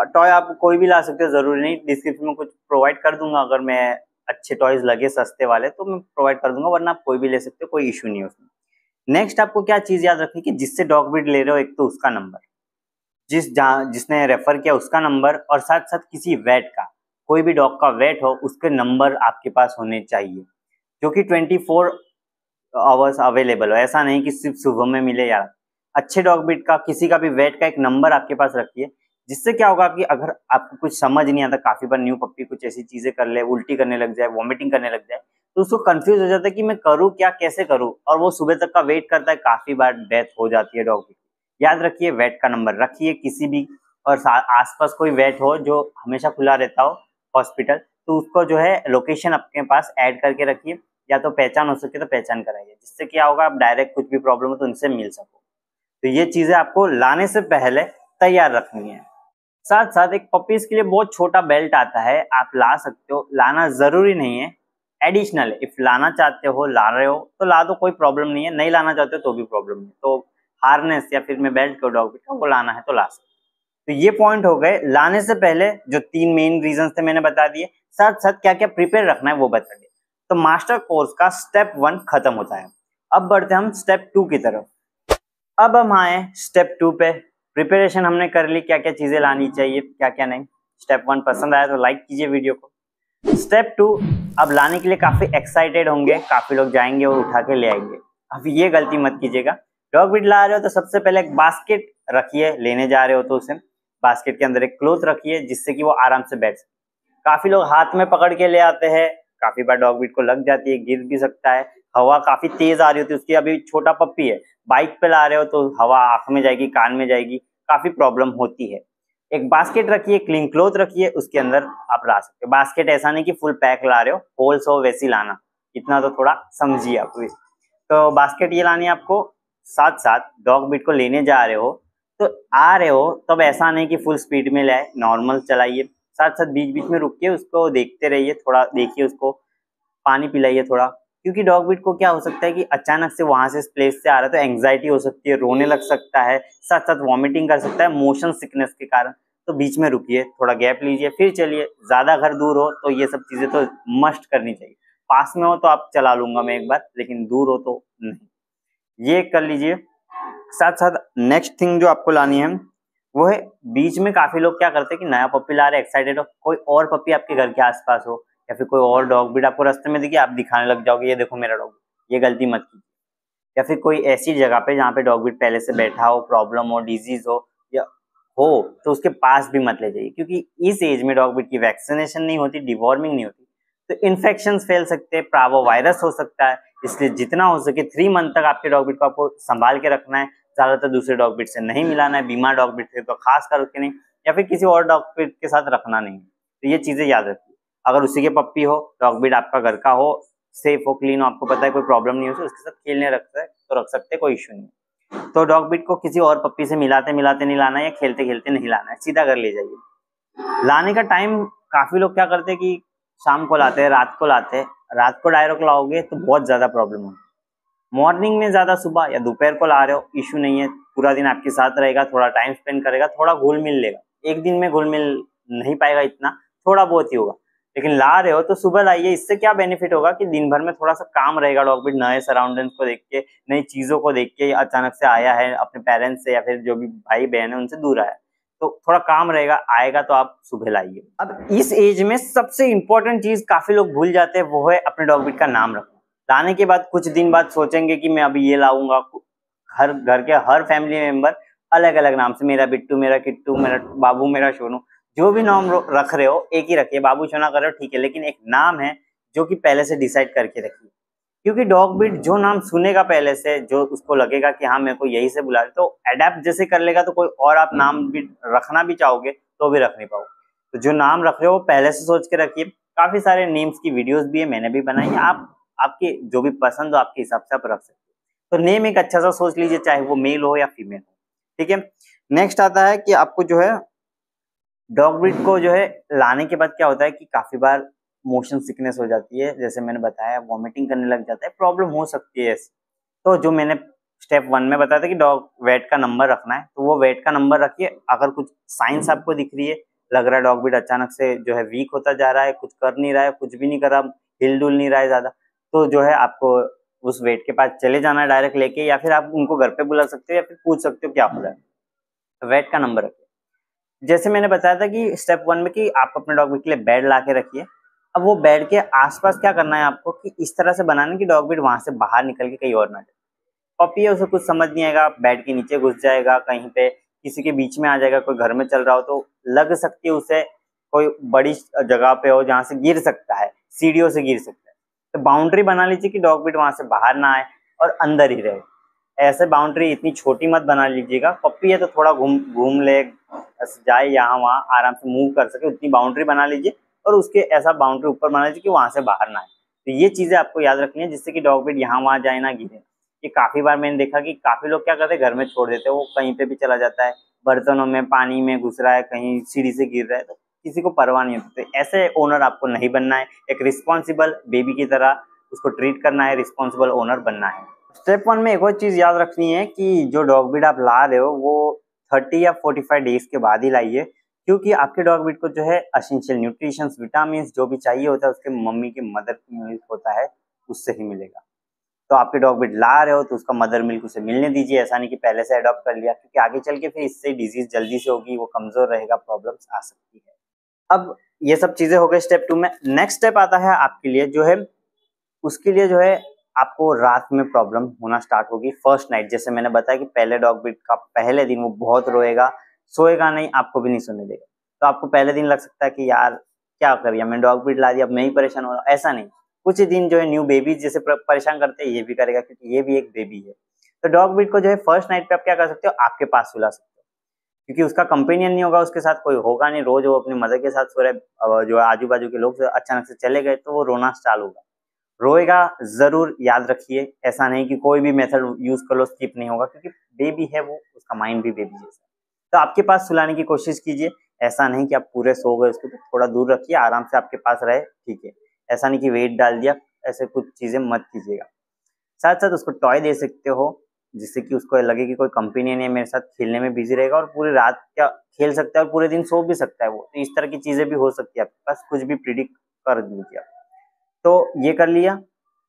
टॉय आप कोई भी ला सकते हो, जरूरी नहीं। डिस्क्रिप्शन में कुछ प्रोवाइड कर दूंगा, अगर मैं अच्छे टॉयज लगे सस्ते वाले तो मैं प्रोवाइड कर दूंगा, वरना आप कोई भी ले सकते हो, कोई इशू नहीं है उसमें। नेक्स्ट आपको क्या चीज याद रखनी कि जिससे डॉग ब्रीड ले रहे हो, एक तो उसका नंबर, जिसने रेफर किया उसका नंबर, और साथ साथ किसी वेट का, कोई भी डॉग का वेट हो उसके नंबर आपके पास होने चाहिए, जो कि 24 आवर्स अवेलेबल हो। ऐसा नहीं कि सिर्फ सुबह में मिले यार। अच्छे डॉग ब्रीड का किसी का भी वेट का एक नंबर आपके पास रखिए, जिससे क्या होगा कि अगर आपको कुछ समझ नहीं आता, काफी बार न्यू पप्पी कुछ ऐसी चीजें कर ले, उल्टी करने लग जाए, वॉमिटिंग करने लग जाए, तो उसको कंफ्यूज हो जाता है कि मैं करूँ क्या, कैसे करूँ, और वो सुबह तक का वेट करता है, काफी बार डेथ हो जाती है डॉग की। याद रखिए, वेट का नंबर रखिए किसी भी, और आसपास कोई वेट हो जो हमेशा खुला रहता हो हॉस्पिटल, तो उसको जो है लोकेशन अपने पास ऐड करके रखिए, या तो पहचान हो सके तो पहचान कराइए, जिससे क्या होगा आप डायरेक्ट कुछ भी प्रॉब्लम हो तो उनसे मिल सको। तो ये चीजें आपको लाने से पहले तैयार रखनी है। साथ साथ एक पपीज के लिए बहुत छोटा बेल्ट आता है, आप ला सकते हो, लाना जरूरी नहीं है, एडिशनल है। इफ लाना चाहते हो, ला रहे हो तो ला दो, कोई प्रॉब्लम नहीं है, नहीं लाना चाहते हो तो भी प्रॉब्लम नहीं। तो हार्नेस या फिर मैं बेल्ट को डॉग का वो लाना है तो ला सकते। तो ये पॉइंट हो गए लाने से पहले, जो 3 मेन रीजन थे मैंने बता दिए। साथ साथ क्या क्या प्रिपेयर रखना है वो बता दिए। तो मास्टर कोर्स का स्टेप 1 खत्म होता है। अब बढ़ते हम स्टेप 2 की तरफ। अब हम आए स्टेप 2 पे। प्रिपरेशन हमने कर ली, क्या क्या चीजें लानी चाहिए, क्या क्या नहीं। स्टेप 1 पसंद आया तो लाइक कीजिए वीडियो को। स्टेप 2 अब लाने के लिए काफी एक्साइटेड होंगे, काफी लोग जाएंगे और उठा के ले आएंगे। अब ये गलती मत कीजिएगा, डॉग ब्रीड ला रहे हो तो सबसे पहले एक बास्केट रखिए, लेने जा रहे हो तो उसे बास्केट के अंदर एक क्लोथ रखिए जिससे कि वो आराम से बैठ सके। काफी लोग हाथ में पकड़ के ले आते हैं, काफी बार डॉग ब्रीड को लग जाती है, गिर भी सकता है, हवा काफी तेज आ रही होती है उसकी, अभी छोटा पप्पी है, बाइक पे ला रहे हो तो हवा आंख में जाएगी, कान में जाएगी, काफी प्रॉब्लम होती है। एक बास्केट रखिए, क्लीन क्लोथ रखिए, उसके अंदर आप ला सकते हो। बास्केट ऐसा नहीं कि फुल पैक ला रहे हो, होल्स हो वैसी लाना, इतना तो थोड़ा समझिए आप। तो बास्केट ये लानी है आपको। साथ साथ डॉग ब्रीड को लेने जा रहे हो तो आ रहे हो तब ऐसा नहीं कि फुल स्पीड में लाए, नॉर्मल चलाइए, साथ साथ बीच बीच में रुक के उसको देखते रहिए, थोड़ा देखिए, उसको पानी पिलाइए थोड़ा, क्योंकि डॉग ब्रीड को क्या हो सकता है कि अचानक से वहां से इस प्लेस से आ रहा है तो एंग्जाइटी हो सकती है, रोने लग सकता है, साथ साथ वॉमिटिंग कर सकता है मोशन सिकनेस के कारण। तो बीच में रुकिए, थोड़ा गैप लीजिए, फिर चलिए। ज्यादा घर दूर हो तो ये सब चीजें तो मस्ट करनी चाहिए। पास में हो तो आप चला लूंगा मैं एक बार, लेकिन दूर हो तो नहीं, ये कर लीजिए। साथ साथ नेक्स्ट थिंग जो आपको लानी है वो है, बीच में काफी लोग क्या करते हैं कि नया पप्पी ला रहे, एक्साइटेड हो, कोई और पप्पी आपके घर के आसपास हो या फिर कोई और डॉग ब्रीड आपको रास्ते में दिखे, आप दिखाने लग जाओगे ये देखो मेरा डॉग, ये गलती मत कीजिए। या फिर कोई ऐसी जगह पे जहाँ पे डॉग ब्रीड पहले से बैठा हो, प्रॉब्लम हो, डिजीज हो या हो, तो उसके पास भी मत ले जाइए, क्योंकि इस एज में डॉग ब्रीड की वैक्सीनेशन नहीं होती, डिवॉर्मिंग नहीं होती, तो इन्फेक्शन फैल सकते हैं, प्रावो वायरस हो सकता है। इसलिए जितना हो सके 3 मंथ तक आपके डॉग ब्रीड को आपको संभाल के रखना है, ज्यादातर दूसरे डॉग ब्रीड से नहीं मिलाना है, बीमार डॉग ब्रीड से तो खास करके नहीं, या फिर किसी और डॉग ब्रीड के साथ रखना नहीं। तो ये चीजें याद रखिए। अगर उसी के पप्पी हो, डॉग ब्रीड आपका घर का हो, सेफ हो, क्लीन हो, आपको पता है कोई प्रॉब्लम नहीं हो, उसके साथ खेलने रखता है तो रख सकते, कोई इश्यू नहीं। तो डॉग ब्रीड को किसी और पप्पी से मिलाते मिलाते नहीं लाना है या खेलते खेलते नहीं लाना है, सीधा घर ले जाइए। लाने का टाइम काफी लोग क्या करते हैं कि शाम को लाते हैं, रात को लाते हैं। रात को डायरेक्ट लाओगे तो बहुत ज्यादा प्रॉब्लम होगी। मॉर्निंग में ज्यादा सुबह या दोपहर को ला रहे हो, इशू नहीं है, पूरा दिन आपके साथ रहेगा, थोड़ा टाइम स्पेंड करेगा, थोड़ा घुल मिल लेगा। एक दिन में घुल मिल नहीं पाएगा इतना, थोड़ा बहुत ही होगा, लेकिन ला रहे हो तो सुबह लाइए। इससे क्या बेनिफिट होगा कि दिन भर में थोड़ा सा काम रहेगा, डॉग ब्रीड नए सराउंडिंग्स को देख के, नई चीजों को देख के, अचानक से आया है अपने पेरेंट्स से या फिर जो भी भाई बहन है उनसे दूर आया, तो थोड़ा काम रहेगा, आएगा तो आप सुबह लाइए। अब इस एज में सबसे इंपॉर्टेंट चीज काफी लोग भूल जाते हैं, वो है अपने डॉग ब्रीड का नाम रखना। लाने के बाद कुछ दिन बाद सोचेंगे कि मैं अभी ये लाऊंगा। हर घर के हर फैमिली मेंबर अलग अलग नाम से, मेरा बिट्टू, मेरा किट्टू, मेरा बाबू, मेरा सोनू, जो भी नाम रख रहे हो एक ही रखिए, बाबू सोना कर रहे हो ठीक है, लेकिन एक नाम है जो कि पहले से डिसाइड करके रखिए। क्योंकि डॉग ब्रीड जो नाम सुनेगा पहले से, जो उसको लगेगा कि हाँ मेरे को यही से बुला रहे, तो अडेप्ट जैसे कर लेगा, तो कोई और आप नाम भी रखना भी चाहोगे तो भी रख नहीं पाओगे। तो जो नाम रख रहे हो पहले से सोच के रखिए। काफी सारे नेम्स की वीडियोस भी है, मैंने भी बनाई है, आप आपके जो भी पसंद हो आपके हिसाब से आप रख सकते हो। तो नेम एक अच्छा सा सोच लीजिए, चाहे वो मेल हो या फीमेल हो, ठीक है। नेक्स्ट आता है कि आपको जो है डॉग ब्रीड को जो है लाने के बाद क्या होता है कि काफी बार मोशन सिकनेस हो जाती है, जैसे मैंने बताया, वॉमिटिंग करने लग जाता है, प्रॉब्लम हो सकती है ऐसी। तो जो मैंने स्टेप 1 में बताया था कि डॉग वेट का नंबर रखना है, तो वो वेट का नंबर रखिए। अगर कुछ साइंस आपको दिख रही है, लग रहा है डॉग ब्रीड अचानक से जो है वीक होता जा रहा है, कुछ कर नहीं रहा है, कुछ भी नहीं कर रहा, हिल डुल नहीं रहा है ज्यादा, तो जो है आपको उस वेट के पास चले जाना है डायरेक्ट लेके, या फिर आप उनको घर पे बुला सकते हो या फिर पूछ सकते हो क्या हो रहा है। वेट का नंबर रखिए। जैसे मैंने बताया था कि स्टेप 1 में कि आप अपने डॉग ब्रीड के लिए बेड ला के रखिए। अब वो बेड के आसपास क्या करना है आपको कि इस तरह से बनाना है कि डॉग ब्रीड वहां से बाहर निकल के कहीं और ना जाए। पपी है, उसे कुछ समझ नहीं आएगा, बेड के नीचे घुस जाएगा, कहीं पे किसी के बीच में आ जाएगा, कोई घर में चल रहा हो तो लग सकती है उसे, कोई बड़ी जगह पे हो जहाँ से गिर सकता है, सीढ़ियों से गिर सकता है। तो बाउंड्री बना लीजिए कि डॉग ब्रीड वहां से बाहर ना आए और अंदर ही रहे। ऐसे बाउंड्री इतनी छोटी मत बना लीजिएगा, पप्पी है तो थोड़ा घूम घूम ले, जाए यहाँ वहाँ आराम से मूव कर सके, उतनी बाउंड्री बना लीजिए। और उसके ऐसा बाउंड्री ऊपर बना लीजिए कि वहां से बाहर ना आए। तो ये चीजें आपको याद रखनी है, जिससे कि डॉग ब्रीड यहाँ वहाँ जाए ना, गिरे। ये काफी बार मैंने देखा कि काफी लोग क्या करते हैं, घर में छोड़ देते हैं, वो कहीं पे भी चला जाता है, बर्तनों में, पानी में घुस रहा है, कहीं सीढ़ी से गिर रहा है, तो किसी को परवाह नहीं होती। तो ऐसे ओनर आपको नहीं बनना है, एक रिस्पॉन्सिबल बेबी की तरह उसको ट्रीट करना है, रिस्पॉन्सिबल ओनर बनना है। स्टेप 1 में एक और चीज याद रखनी है कि जो डॉग ब्रीड आप ला रहे हो वो 30 या 45 डेज के बाद ही लाइए, क्योंकि आपके डॉग ब्रीड को जो है एसेंशियल न्यूट्रिशंस, विटामिन जो भी चाहिए होता है उसके मम्मी के मदर मिल्क होता है, उससे ही मिलेगा। तो आपके डॉग ब्रीड ला रहे हो तो उसका मदर मिल्क उसे मिलने दीजिए, ऐसा नहीं कि पहले से अडॉप्ट कर लिया, क्योंकि आगे चल के फिर इससे डिजीज जल्दी से होगी, वो कमजोर रहेगा, प्रॉब्लम्स आ सकती है। अब ये सब चीजें हो गई स्टेप 2 में। नेक्स्ट स्टेप आता है आपके लिए जो है, उसके लिए जो है आपको रात में प्रॉब्लम होना स्टार्ट होगी फर्स्ट नाइट। जैसे मैंने बताया कि पहले डॉग बिट का पहले दिन वो बहुत रोएगा, सोएगा नहीं, आपको भी नहीं सोने देगा। तो आपको पहले दिन लग सकता है कि यार क्या कर दिया, मैंने डॉग बिट ला दिया, अब मैं ही परेशान हो रहा हूँ। ऐसा नहीं, कुछ दिन जो है न्यू बेबी जैसे परेशान करते हैं, ये भी करेगा क्योंकि ये भी एक बेबी है। तो डॉग बिट को जो है फर्स्ट नाइट पे आप क्या कर सकते हो, आपके पास सुला सकते हो, क्योंकि उसका कंपेनियन नहीं होगा, उसके साथ कोई होगा नहीं। रोज वो अपनी मदर के साथ सो रहे, जो आजू बाजू के लोग अचानक से चले गए तो वो रोना स्टार्ट होगा, रोएगा जरूर। याद रखिए, ऐसा नहीं कि कोई भी मेथड यूज कर लो स्किप नहीं होगा, क्योंकि बेबी है वो, उसका माइंड भी बेबी जैसा। तो आपके पास सुलाने की कोशिश कीजिए। ऐसा नहीं कि आप पूरे सो गए उसको, तो थोड़ा दूर रखिए, आराम से आपके पास रहे, ठीक है। ऐसा नहीं कि वेट डाल दिया, ऐसे कुछ चीजें मत कीजिएगा। साथ साथ उसको टॉय दे सकते हो, जिससे कि उसको लगे कि कोई कंपेनियन है, मेरे साथ खेलने में बिजी रहेगा, और पूरी रात क्या खेल सकता है और पूरे दिन सो भी सकता है वो। तो इस तरह की चीजें भी हो सकती है आपके पास, कुछ भी प्रिडिक्ट कर दीजिए आप। तो ये कर लिया।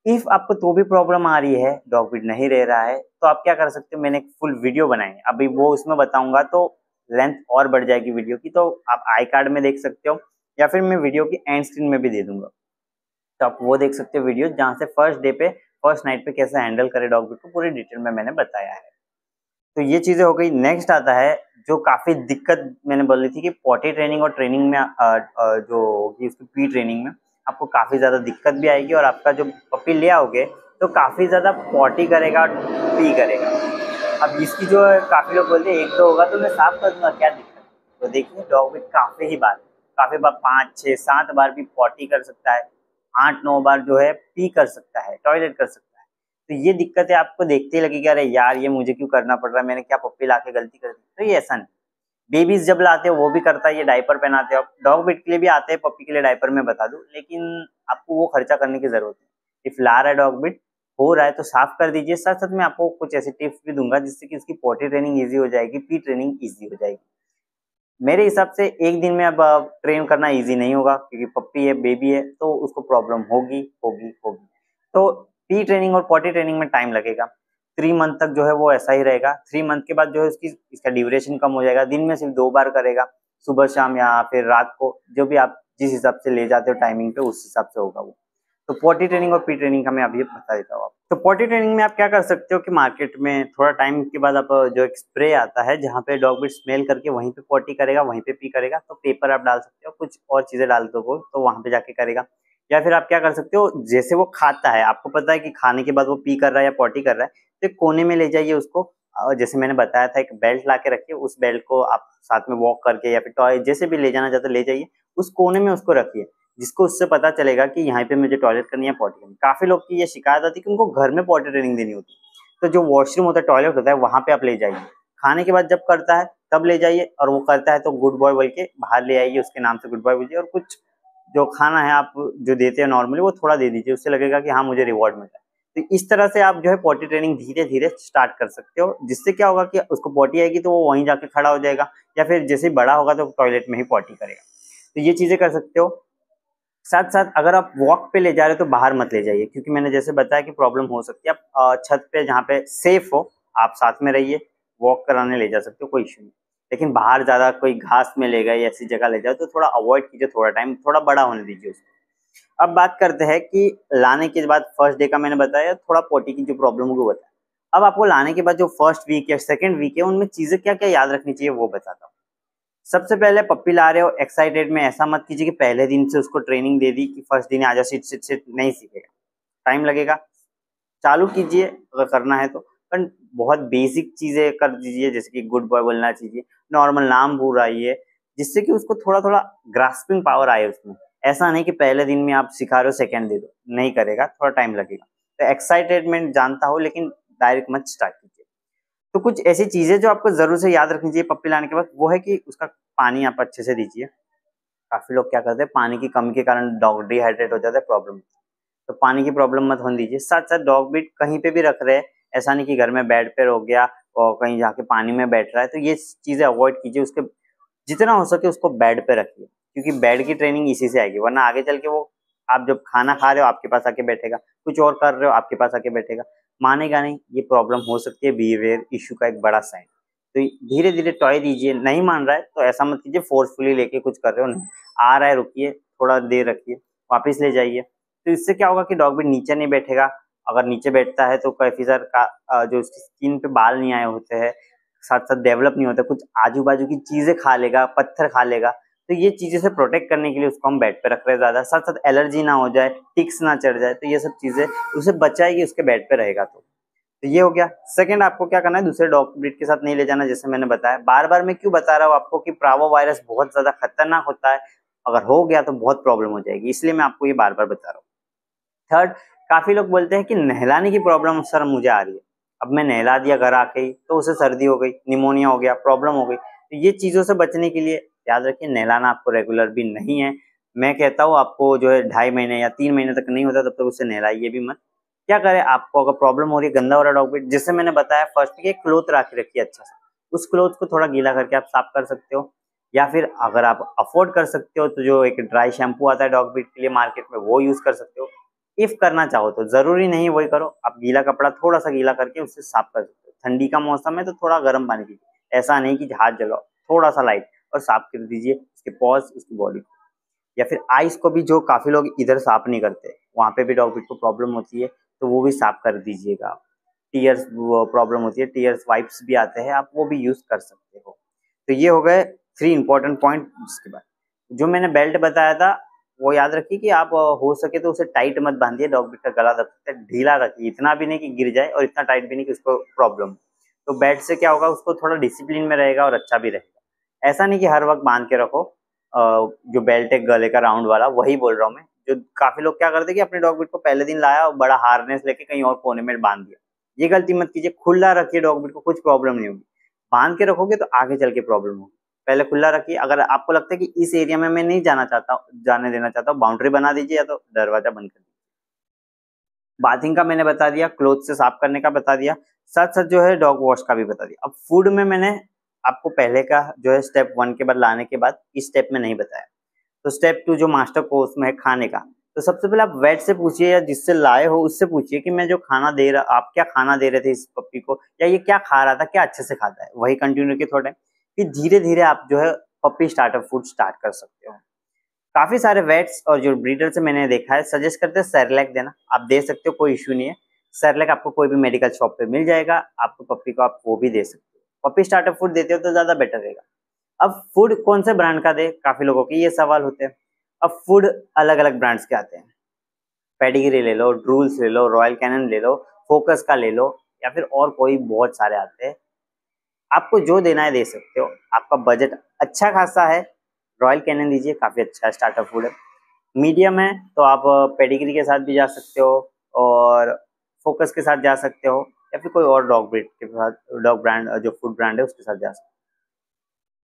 इफ आपको तो भी प्रॉब्लम आ रही है, डॉग बिट नहीं रह रहा है, तो आप क्या कर सकते हो, मैंने एक फुल वीडियो बनाई है, अभी वो उसमें बताऊंगा तो लेंथ और बढ़ जाएगी वीडियो की, तो आप आई कार्ड में देख सकते हो, या फिर मैं वीडियो की एंड स्क्रीन में भी दे दूंगा। तो आप वो देख सकते हो वीडियो, जहाँ से फर्स्ट डे पे फर्स्ट नाइट पे कैसे हैंडल करे डॉग बिट को, पूरी डिटेल में मैंने बताया है। तो ये चीजें हो गई। नेक्स्ट आता है जो काफी दिक्कत मैंने बोली थी कि पॉटी ट्रेनिंग और ट्रेनिंग में जो होगी उसकी पी ट्रेनिंग में आपको काफी ज्यादा दिक्कत भी आएगी, और आपका जो पपी ले आओगे तो काफी ज्यादा पॉटी करेगा और पी करेगा। अब इसकी जो काफी लोग बोलते हैं एक दो होगा तो मैं साफ कर दूंगा, क्या दिक्कत है। तो देखिए डॉग बिट काफी बार 5 6 7 बार भी पॉटी कर सकता है, 8 9 बार जो है पी कर सकता है, टॉयलेट कर सकता है। तो ये दिक्कतें आपको देखते ही लगेगी, अरे यार ये मुझे क्यों करना पड़ रहा है, मैंने क्या पप्पी लाके गलती कर दी। तो ये ऐसा नहीं, बेबीज जब लाते हो वो भी करता है, ये डायपर पहनाते हो आप, डॉग बिट के लिए भी आते हैं, पप्पी के लिए डायपर में बता दूं, लेकिन आपको वो खर्चा करने की जरूरत नहीं। इफ ला रहा है डॉग बिट, हो रहा है तो साफ कर दीजिए। साथ साथ मैं आपको कुछ ऐसे टिप्स भी दूंगा जिससे कि उसकी पॉटी ट्रेनिंग ईजी हो जाएगी, पी ट्रेनिंग ईजी हो जाएगी। मेरे हिसाब से एक दिन में अब ट्रेन करना इजी नहीं होगा, क्योंकि पप्पी है, बेबी है, तो उसको प्रॉब्लम होगी होगी होगी। तो पी ट्रेनिंग और पॉटी ट्रेनिंग में टाइम लगेगा। 3 मंथ तक जो है वो ऐसा ही रहेगा। 3 मंथ के बाद जो है इसका ड्यूरेशन कम हो जाएगा, दिन में सिर्फ 2 बार करेगा, सुबह शाम या फिर रात को, जो भी आप जिस हिसाब से ले जाते हो टाइमिंग पे उस हिसाब से होगा वो। तो पॉटी ट्रेनिंग और पी ट्रेनिंग का मैं अभी बता देता हूँ आपको। तो पॉटी ट्रेनिंग में आप क्या कर सकते हो कि मार्केट में थोड़ा टाइम के बाद आप जो एक स्प्रे आता है, जहाँ पे डॉग बिट स्मेल करके वहीं पे पॉटी करेगा, वहीं पे पी करेगा, तो पेपर आप डाल सकते हो, कुछ और चीजें डाल दो तो वहां पे जाके करेगा। या फिर आप क्या कर सकते हो, जैसे वो खाता है, आपको पता है कि खाने के बाद वो पी कर रहा है या पॉटी कर रहा है, तो एक कोने में ले जाइए उसको। जैसे मैंने बताया था, एक बेल्ट ला के रखिए, उस बेल्ट को आप साथ में वॉक करके या फिर टॉय जैसे भी ले जाना चाहते ले जाइए, उस कोने में उसको रखिए, जिसको उससे पता चलेगा कि यहाँ पे मुझे टॉयलेट करनी है, पॉटी करनी है। काफी लोग की ये शिकायत आती है कि उनको घर में पॉटी ट्रेनिंग देनी होती है, तो जो वॉशरूम होता है, टॉयलेट होता है, वहां पे आप ले जाइए। खाने के बाद जब करता है तब ले जाइए, और वो करता है तो गुड बॉय बोल के बाहर ले आइए, उसके नाम से गुड बॉय बोलिए, और कुछ जो खाना है आप जो देते हैं नॉर्मली वो थोड़ा दे दीजिए, उससे लगेगा कि हाँ मुझे रिवॉर्ड मिला है। तो इस तरह से आप जो है पॉटी ट्रेनिंग धीरे धीरे स्टार्ट कर सकते हो, जिससे क्या होगा कि उसको पॉटी आएगी तो वो वहीं जाके खड़ा हो जाएगा, या फिर जैसे ही बड़ा होगा तो टॉयलेट में ही पॉटी करेगा। तो ये चीजें कर सकते हो। साथ साथ अगर आप वॉक पे ले जा रहे हो तो बाहर मत ले जाइए, क्योंकि मैंने जैसे बताया कि प्रॉब्लम हो सकती है। आप छत पे जहाँ पे सेफ हो आप साथ में रहिए, वॉक कराने ले जा सकते हो, कोई इशू नहीं। लेकिन बाहर ज्यादा कोई घास में ले गए, ऐसी जगह ले जाओ तो थोड़ा अवॉइड कीजिए, थोड़ा टाइम थोड़ा बड़ा होने दीजिए उसको। अब बात करते हैं कि लाने के बाद फर्स्ट डे का मैंने बताया, थोड़ा पोटी की जो प्रॉब्लम होगी वो बताया। अब आपको लाने के बाद जो फर्स्ट वीक या सेकंड वीक है, उनमें चीजें क्या क्या याद रखनी चाहिए वो बताता हूँ। सबसे पहले पप्पी ला रहे हो एक्साइटेड में ऐसा मत कीजिए कि पहले दिन से उसको ट्रेनिंग दे दी कि फर्स्ट दिन आजा सिट सिट सिट, नहीं सीखेगा, टाइम लगेगा। चालू कीजिए अगर करना है तो, पर बहुत बेसिक चीजें कर दीजिए, जैसे कि गुड बॉय बोलना चाहिए, नॉर्मल नाम बुलाइए, जिससे कि उसको थोड़ा थोड़ा ग्रास्पिंग पावर आए उसमें। ऐसा नहीं कि पहले दिन में आप सिखा रहे हो सेकंड दे दो, नहीं करेगा, थोड़ा टाइम लगेगा। तो एक्साइटेडमेंट जानता हो, लेकिन डायरेक्ट मत स्टार्ट कीजिए। तो कुछ ऐसी चीजें जो आपको जरूर से याद रखनी चाहिए पप्पी लाने के बाद, वो है कि उसका पानी आप अच्छे से दीजिए। काफी लोग क्या करते हैं, पानी की कमी के कारण डॉग डिहाइड्रेट हो जाता है, प्रॉब्लम। तो पानी की प्रॉब्लम मत होने दीजिए। साथ साथ डॉग भी कहीं पे भी रख रहे हैं, ऐसा नहीं कि घर में बेड पे हो गया और कहीं जाके पानी में बैठ रहा है, तो ये चीजें अवॉइड कीजिए। उसके जितना हो सके उसको बेड पे रखिए, क्योंकि बेड की ट्रेनिंग इसी से आएगी, वरना आगे चल के वो आप जब खाना खा रहे हो आपके पास आके बैठेगा, कुछ और कर रहे हो आपके पास आके बैठेगा, मानेगा नहीं। ये प्रॉब्लम हो सकती है, बिहेवियर इशू का एक बड़ा साइन। तो धीरे धीरे टॉय दीजिए। नहीं मान रहा है तो ऐसा मत कीजिए फोर्सफुली लेके कुछ कर रहे हो, नहीं आ रहा है रुकिए, थोड़ा देर रखिए, वापिस ले जाइए। तो इससे क्या होगा कि डॉग भी नीचे नहीं बैठेगा, अगर नीचे बैठता है तो काफी सारा जो उसकी स्किन पे बाल नहीं आए होते हैं, साथ साथ डेवलप नहीं होता, कुछ आजू बाजू की चीजें खा लेगा, पत्थर खा लेगा, तो ये चीजें से प्रोटेक्ट करने के लिए उसको हम बेड पे रख रहे हैं ज्यादा। साथ साथ एलर्जी ना हो जाए, टिक्स ना चढ़ जाए, तो ये सब चीजें उसे बचाएगी उसके बेड पे रहेगा। तो ये हो गया। सेकंड, आपको क्या करना है, दूसरे डॉग ब्रीड के साथ नहीं ले जाना, जैसे मैंने बताया। बार बार मैं क्यों बता रहा हूँ आपको कि प्रावो वायरस बहुत ज्यादा खतरनाक होता है, अगर हो गया तो बहुत प्रॉब्लम हो जाएगी, इसलिए मैं आपको ये बार बार बता रहा हूँ। थर्ड, काफी लोग बोलते हैं कि नहलाने की प्रॉब्लम सर मुझे आ रही है। अब मैं नहला दिया घर आके ही तो उसे सर्दी हो गई, निमोनिया हो गया, प्रॉब्लम हो गई। तो ये चीजों से बचने के लिए याद रखिए, नहलाना आपको रेगुलर भी नहीं है। मैं कहता हूँ आपको जो है 2.5 महीने या 3 महीने तक नहीं होता तब तक उसे नहलाइए भी मत। क्या करें, आपको अगर प्रॉब्लम हो रही है गंदा हो रहा डॉग बीट, जैसे मैंने बताया फर्स्ट कि एक क्लोथ रख रखिए अच्छा सा, उस क्लोथ को थोड़ा गीला करके आप साफ कर सकते हो। या फिर अगर आप अफोर्ड कर सकते हो तो जो एक ड्राई शैम्पू आता है डॉग बीट के लिए मार्केट में, वो यूज कर सकते हो। इफ करना चाहो तो, जरूरी नहीं वही करो, आप गीला कपड़ा थोड़ा सा गीला करके उससे साफ कर सकते हो। ठंडी का मौसम है तो थोड़ा गर्म पानी कीजिए, ऐसा नहीं कि हाथ जलाओ, थोड़ा सा लाइट और साफ कर दीजिए उसके पॉज, उसकी बॉडी को। या फिर आइस को भी, जो काफी लोग इधर साफ नहीं करते, वहां पे भी डॉग बीट को प्रॉब्लम होती है, तो वो भी साफ कर दीजिएगा। टीयर्स प्रॉब्लम होती है, टीयर्स वाइप्स भी आते हैं, आप वो भी यूज कर सकते हो। तो ये हो गए 3 इंपॉर्टेंट पॉइंट। जिसके बाद जो मैंने बेल्ट बताया था वो याद रखिए कि आप हो सके तो उसे टाइट मत बांधिए, डॉग बीट का गला दब सकता है, ढीला रखिए, इतना भी नहीं कि गिर जाए और इतना टाइट भी नहीं कि उसको प्रॉब्लम। तो बेल्ट से क्या होगा, उसको थोड़ा डिसिप्लिन में रहेगा और अच्छा भी रहेगा। ऐसा नहीं कि हर वक्त बांध के रखो, जो बेल्ट है गले का राउंड वाला, वही बोल रहा हूँ मैं। जो काफी लोग क्या करते हैं कि अपने डॉग बीट को पहले दिन लाया और बड़ा हार्नेस लेके कहीं और कोने में बांध दिया, ये गलती मत कीजिए। खुला रखिए डॉग बीट को, कुछ प्रॉब्लम नहीं होगी। बांध के रखोगे तो आगे चल के प्रॉब्लम होगी, पहले खुला रखिए। अगर आपको लगता है कि इस एरिया में मैं नहीं जाने देना चाहता हूँ, बाउंड्री बना दीजिए या तो दरवाजा बंद कर दीजिए। बाथिंग का मैंने बता दिया, क्लोथ से साफ करने का बता दिया, साथ साथ जो है डॉग वॉश का भी बता दिया। अब फूड में मैंने आपको पहले का जो है स्टेप 1 के बाद लाने के बाद इस स्टेप में नहीं बताया। तो स्टेप 2 जो मास्टर कोर्स में है खाने का, तो सबसे पहले आप वेट से पूछिए या जिससे लाए हो उससे पूछिए कि मैं जो खाना दे रहा, आप क्या खाना दे रहे थे इस पप्पी को, या ये क्या खा रहा था, क्या अच्छे से खाता है, वही कंटिन्यू रखिए थोड़ा टाइम। फिर धीरे धीरे आप जो है पप्पी स्टार्टर फूड स्टार्ट कर सकते हो। काफी सारे वेट्स और जो ब्रीडर से मैंने देखा है सजेस्ट करते हैं सेरेलैक देना, आप दे सकते हो, कोई इश्यू नहीं है। सेरेलैक आपको कोई भी मेडिकल शॉप पे मिल जाएगा, आपको पप्पी को आप वो भी दे सकते हो। पप्पी स्टार्टर फूड देते हो तो ज्यादा बेटर रहेगा। अब फूड कौन से ब्रांड का दे, काफी लोगों के ये सवाल होते हैं। अब फूड अलग अलग ब्रांड्स के आते हैं, पेडिग्री ले लो, ड्रूल्स ले लो, रॉयल कैनन ले लो, फोकस का ले लो, या फिर और कोई बहुत सारे आते हैं। आपको जो देना है दे सकते हो, आपका बजट अच्छा खासा है, रॉयल कैनन दीजिए, काफी अच्छा स्टार्टर फूड है। मीडियम है तो आप पेडिग्री के साथ भी जा सकते हो और फोकस के साथ जा सकते हो, या फिर कोई और डॉग ब्रीड के साथ, डॉग ब्रांड जो फूड ब्रांड है उसके साथ जा सकते हो।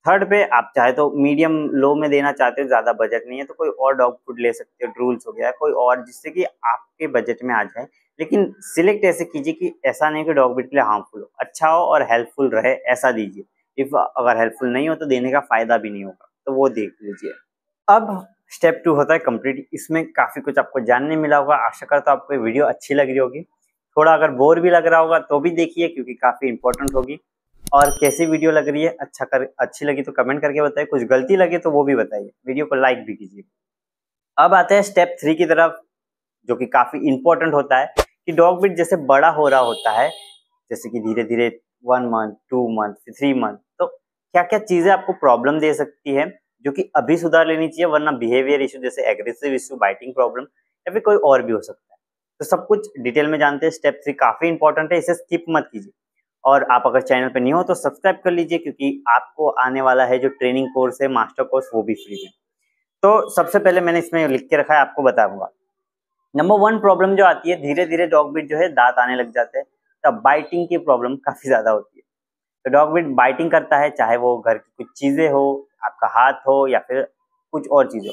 थर्ड पे आप चाहे तो मीडियम लो में देना चाहते हो, ज्यादा बजट नहीं है तो कोई और डॉग फूड ले सकते हो, ड्रूल्स हो गया, कोई और जिससे कि आपके बजट में आ जाए। लेकिन सिलेक्ट ऐसे कीजिए कि ऐसा नहीं कि डॉग ब्रीड के लिए हार्मफुल हो, अच्छा हो और हेल्पफुल रहे, ऐसा दीजिए। इफ अगर हेल्पफुल नहीं हो तो देने का फायदा भी नहीं होगा, तो वो देख लीजिए। अब स्टेप 2 होता है कंप्लीट। इसमें काफी कुछ आपको जानने मिला होगा, आशा करता हूँ आपको ये वीडियो अच्छी लग रही होगी। थोड़ा अगर बोर भी लग रहा होगा तो भी देखिए, क्योंकि काफी इंपॉर्टेंट होगी। और कैसी वीडियो लग रही है, अच्छी लगी तो कमेंट करके बताइए, कुछ गलती लगे तो वो भी बताइए, वीडियो को लाइक भी कीजिए। अब आते हैं स्टेप 3 की तरफ, जो कि काफी इंपॉर्टेंट होता है कि डॉग ब्रीड जैसे बड़ा हो रहा होता है, जैसे कि धीरे धीरे 1 मंथ, 2 मंथ, 3 मंथ, तो क्या क्या चीजें आपको प्रॉब्लम दे सकती है जो कि अभी सुधार लेनी चाहिए, वरना बिहेवियर इशू जैसे एग्रेसिव इशू, बाइटिंग प्रॉब्लम, या फिर कोई और भी हो सकता है। तो सब कुछ डिटेल में जानते हैं। स्टेप 3 काफी इंपॉर्टेंट है, इसे स्किप मत कीजिए। और आप अगर चैनल पे नहीं हो तो सब्सक्राइब कर लीजिए, क्योंकि आपको आने वाला है जो ट्रेनिंग कोर्स है, मास्टर कोर्स, वो भी फ्री है। तो सबसे पहले मैंने इसमें लिख के रखा है, आपको बताऊंगा। नंबर 1 प्रॉब्लम जो आती है, धीरे धीरे डॉग ब्रीड जो है दांत आने लग जाते हैं, तब बाइटिंग की प्रॉब्लम काफी ज्यादा होती है। तो डॉग ब्रीड बाइटिंग करता है, चाहे वो घर की कुछ चीजें हो, आपका हाथ हो, या फिर कुछ और चीज हो।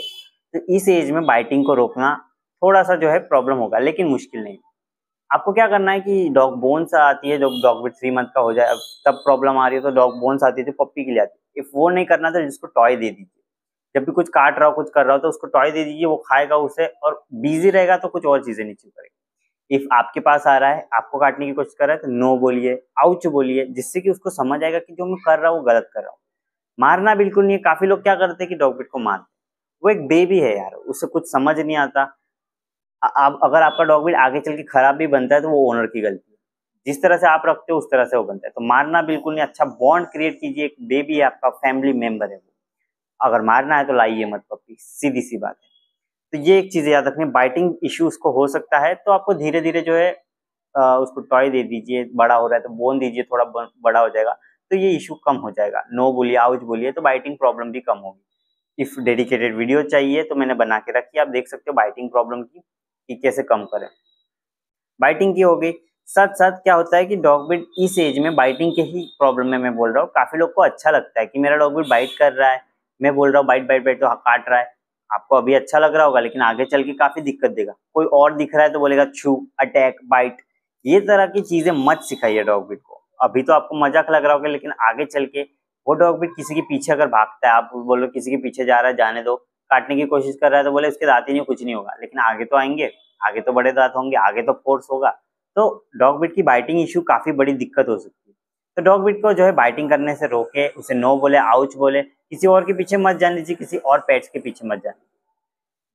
तो इस एज में बाइटिंग को रोकना थोड़ा सा जो है प्रॉब्लम होगा, लेकिन मुश्किल नहीं। आपको क्या करना है कि डॉग बोन्स आती है, जब डॉग ब्रीड 3 मंथ का हो जाए, अब तब प्रॉब्लम आ रही है तो डॉग बोन्स आती है जो पप्पी के लिए आती है। इफ वो नहीं करना तो जिसको टॉय दे दीजिए, जब भी कुछ काट रहा हो, कुछ कर रहा हो, तो उसको टॉय दे दीजिए, वो खाएगा उसे और बिजी रहेगा, तो कुछ और चीजें नहीं चल करेगा। इफ आपके पास आ रहा है, आपको काटने की कोशिश कर रहा है, तो नो बोलिए, आउच बोलिए, जिससे कि उसको समझ आएगा कि जो मैं कर रहा हूँ वो गलत कर रहा हूँ। मारना बिल्कुल नहीं है। काफी लोग क्या करते हैं कि डॉग ब्रीड को मारते हैं, वो एक बेबी है यार, उसे कुछ समझ नहीं आता। आप अगर आपका डॉग ब्रीड आगे चल के खराब भी बनता है तो वो ओनर की गलती है। जिस तरह से आप रखते हो उस तरह से वो बनता है। तो मारना बिल्कुल नहीं, अच्छा बॉन्ड क्रिएट कीजिए, एक बेबी है आपका, फैमिली मेंबर है वो, अगर मारना है तो लाइए मत पप्पी, सीधी सी बात है। तो ये एक चीज याद रखनी, बाइटिंग इश्यू उसको हो सकता है तो आपको धीरे धीरे जो है उसको टॉय दे दीजिए, बड़ा हो रहा है तो बोन दीजिए, थोड़ा बड़ा हो जाएगा तो ये इशू कम हो जाएगा। नो बोलिए, आउच बोलिए तो बाइटिंग प्रॉब्लम भी कम होगी। इफ डेडिकेटेड वीडियो चाहिए तो मैंने बना के रखी है, आप देख सकते हो बाइटिंग प्रॉब्लम की कि कैसे कम करें। बाइटिंग की हो गई, साथ साथ क्या होता है कि डॉग ब्रीड इस एज में बाइटिंग के ही प्रॉब्लम में मैं बोल रहा हूँ, काफी लोग को अच्छा लगता है कि मेरा डॉग ब्रीड बाइट कर रहा है, मैं बोल रहा हूँ बाइट बाइट बाइट तो काट रहा है, आपको अभी अच्छा लग रहा होगा लेकिन आगे चल के काफी दिक्कत देगा। कोई और दिख रहा है तो बोलेगा छू, अटैक, बाइट, ये तरह की चीजें मत सिखाइए डॉग ब्रीड को। अभी तो आपको मजाक लग रहा होगा लेकिन आगे चल के वो डॉग ब्रीड किसी के पीछे अगर भागता है, आप बोलो किसी के पीछे जा रहा है, जाने दो, काटने की कोशिश कर रहा है तो बोले इसके दांत ही नहीं, कुछ नहीं होगा, लेकिन आगे तो आएंगे, आगे तो बड़े दांत होंगे, आगे तो फोर्स होगा। तो डॉग बिट की बाइटिंग इश्यू काफी बड़ी दिक्कत हो सकती है। तो डॉग बिट को जो है बाइटिंग करने से रोके, उसे नो बोले, आउच बोले, किसी और के पीछे मत जाने दीजिए, किसी और पेट्स के पीछे मत जाने।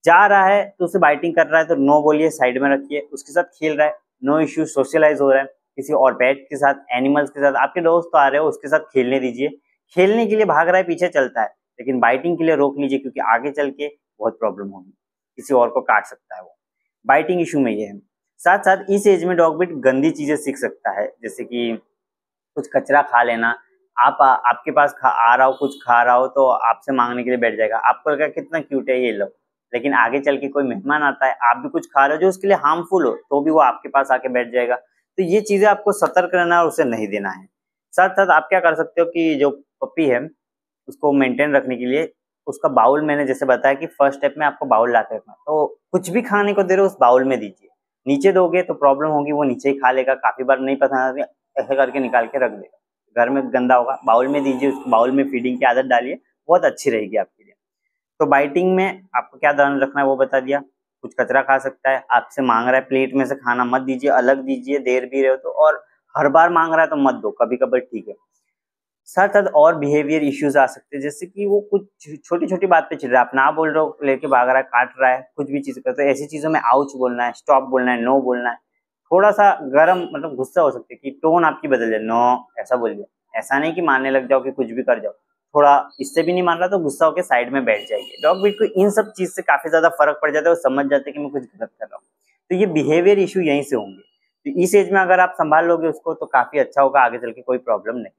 जा रहा है तो उसे बाइटिंग कर रहा है तो नो बोलिए, साइड में रखिए, उसके साथ खेल रहा है, नो इश्यू, सोशलाइज हो रहा है किसी और पेट के साथ, एनिमल्स के साथ, आपके दोस्त तो आ रहे हो उसके साथ खेलने दीजिए। खेलने के लिए भाग रहा है, पीछे चलता है, लेकिन बाइटिंग के लिए रोक लीजिए क्योंकि आगे चल के बहुत प्रॉब्लम होगी, किसी और को काट सकता है वो। बाइटिंग इशू में ये है। साथ साथ इस एज में डॉग बिट गंदी चीजें सीख सकता है, जैसे कि कुछ कचरा खा लेना। आपके पास आ रहा हो, कुछ खा रहा हो तो आपसे मांगने के लिए बैठ जाएगा, आपको लगेगा कितना क्यूट है ये लो, लेकिन आगे चल के कोई मेहमान आता है, आप भी कुछ खा रहे हो जो उसके लिए हार्मफुल हो तो भी वो आपके पास आके बैठ जाएगा। तो ये चीजें आपको सतर्क रहना है और उसे नहीं देना है। साथ साथ आप क्या कर सकते हो कि जो पपी है उसको मेंटेन रखने के लिए उसका बाउल, मैंने जैसे बताया कि फर्स्ट स्टेप में आपको बाउल लाके रखना, तो कुछ भी खाने को दे रहे हो उस बाउल में दीजिए। नीचे दोगे तो प्रॉब्लम होगी, वो नीचे ही खा लेगा, काफी बार नहीं पसंद ऐसे करके निकाल के रख देगा, घर में गंदा होगा। बाउल में दीजिए, उसको बाउल में फीडिंग की आदत डालिए, बहुत अच्छी रहेगी आपके लिए। तो बाइटिंग में आपको क्या ध्यान रखना है वो बता दिया। कुछ कचरा खा सकता है, आपसे मांग रहा है प्लेट में से खाना मत दीजिए, अलग दीजिए, देर भी रहे हो तो, और हर बार मांग रहा है तो मत दो, कभी कभी ठीक है। साथ साथ और बिहेवियर इश्यूज आ सकते हैं, जैसे कि वो कुछ छोटी छोटी बात पे चिढ़ रहा है, आप ना बोल रहे हो लेके भाग रहा है, काट रहा है, कुछ भी चीज करता है, ऐसी चीजों में आउच बोलना है, स्टॉप बोलना है, नो बोलना है। थोड़ा सा गरम मतलब गुस्सा हो सकती है कि टोन आपकी बदल जाए, नो ऐसा बोलिए, ऐसा नहीं कि मानने लग जाओ कि कुछ भी कर जाओ, थोड़ा इससे भी नहीं मान रहा तो गुस्सा होकर साइड में बैठ जाइए। डॉग ब्रीड को इन सब चीज से काफी ज्यादा फर्क पड़ जाता है, वो समझ जाते हैं कि मैं कुछ गलत कर रहा हूँ। तो ये बिहेवियर इशू यहीं से होंगे, तो इस एज में अगर आप संभाल लोगे उसको तो काफी अच्छा होगा, आगे चल के कोई प्रॉब्लम नहीं।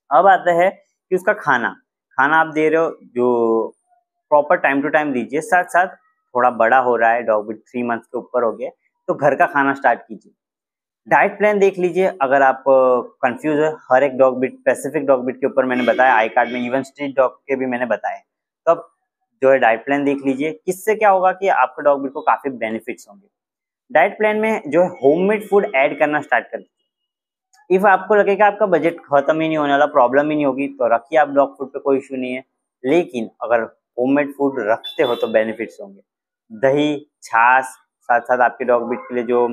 अब आता है कि उसका खाना, खाना आप दे रहे हो जो प्रॉपर टाइम टू टाइम दीजिए। साथ साथ थोड़ा बड़ा हो रहा है डॉग ब्रीड, 3 मंथ्स के ऊपर हो गए तो घर का खाना स्टार्ट कीजिए। डाइट प्लान देख लीजिए, अगर आप कंफ्यूज है, हर एक dog breed, specific dog breed के ऊपर मैंने बताया आई कार्ड में, इवन स्ट्रीट डॉग के भी मैंने बताए। तो अब जो है डाइट प्लान देख लीजिए, किससे क्या होगा कि आपके डॉग ब्रीड को काफी बेनिफिट्स होंगे। डाइट प्लान में जो है होममेड फूड ऐड करना स्टार्ट कर दीजिए। इफ आपको लगेगा आपका बजट खत्म ही नहीं होने वाला, प्रॉब्लम ही नहीं होगी, तो रखिए आप डॉग फूड पे, कोई इशू नहीं है। लेकिन अगर होममेड फूड रखते हो तो बेनिफिट्स होंगे। दही, छाछ, साथ साथ आपके डॉग ब्रीड के लिए जो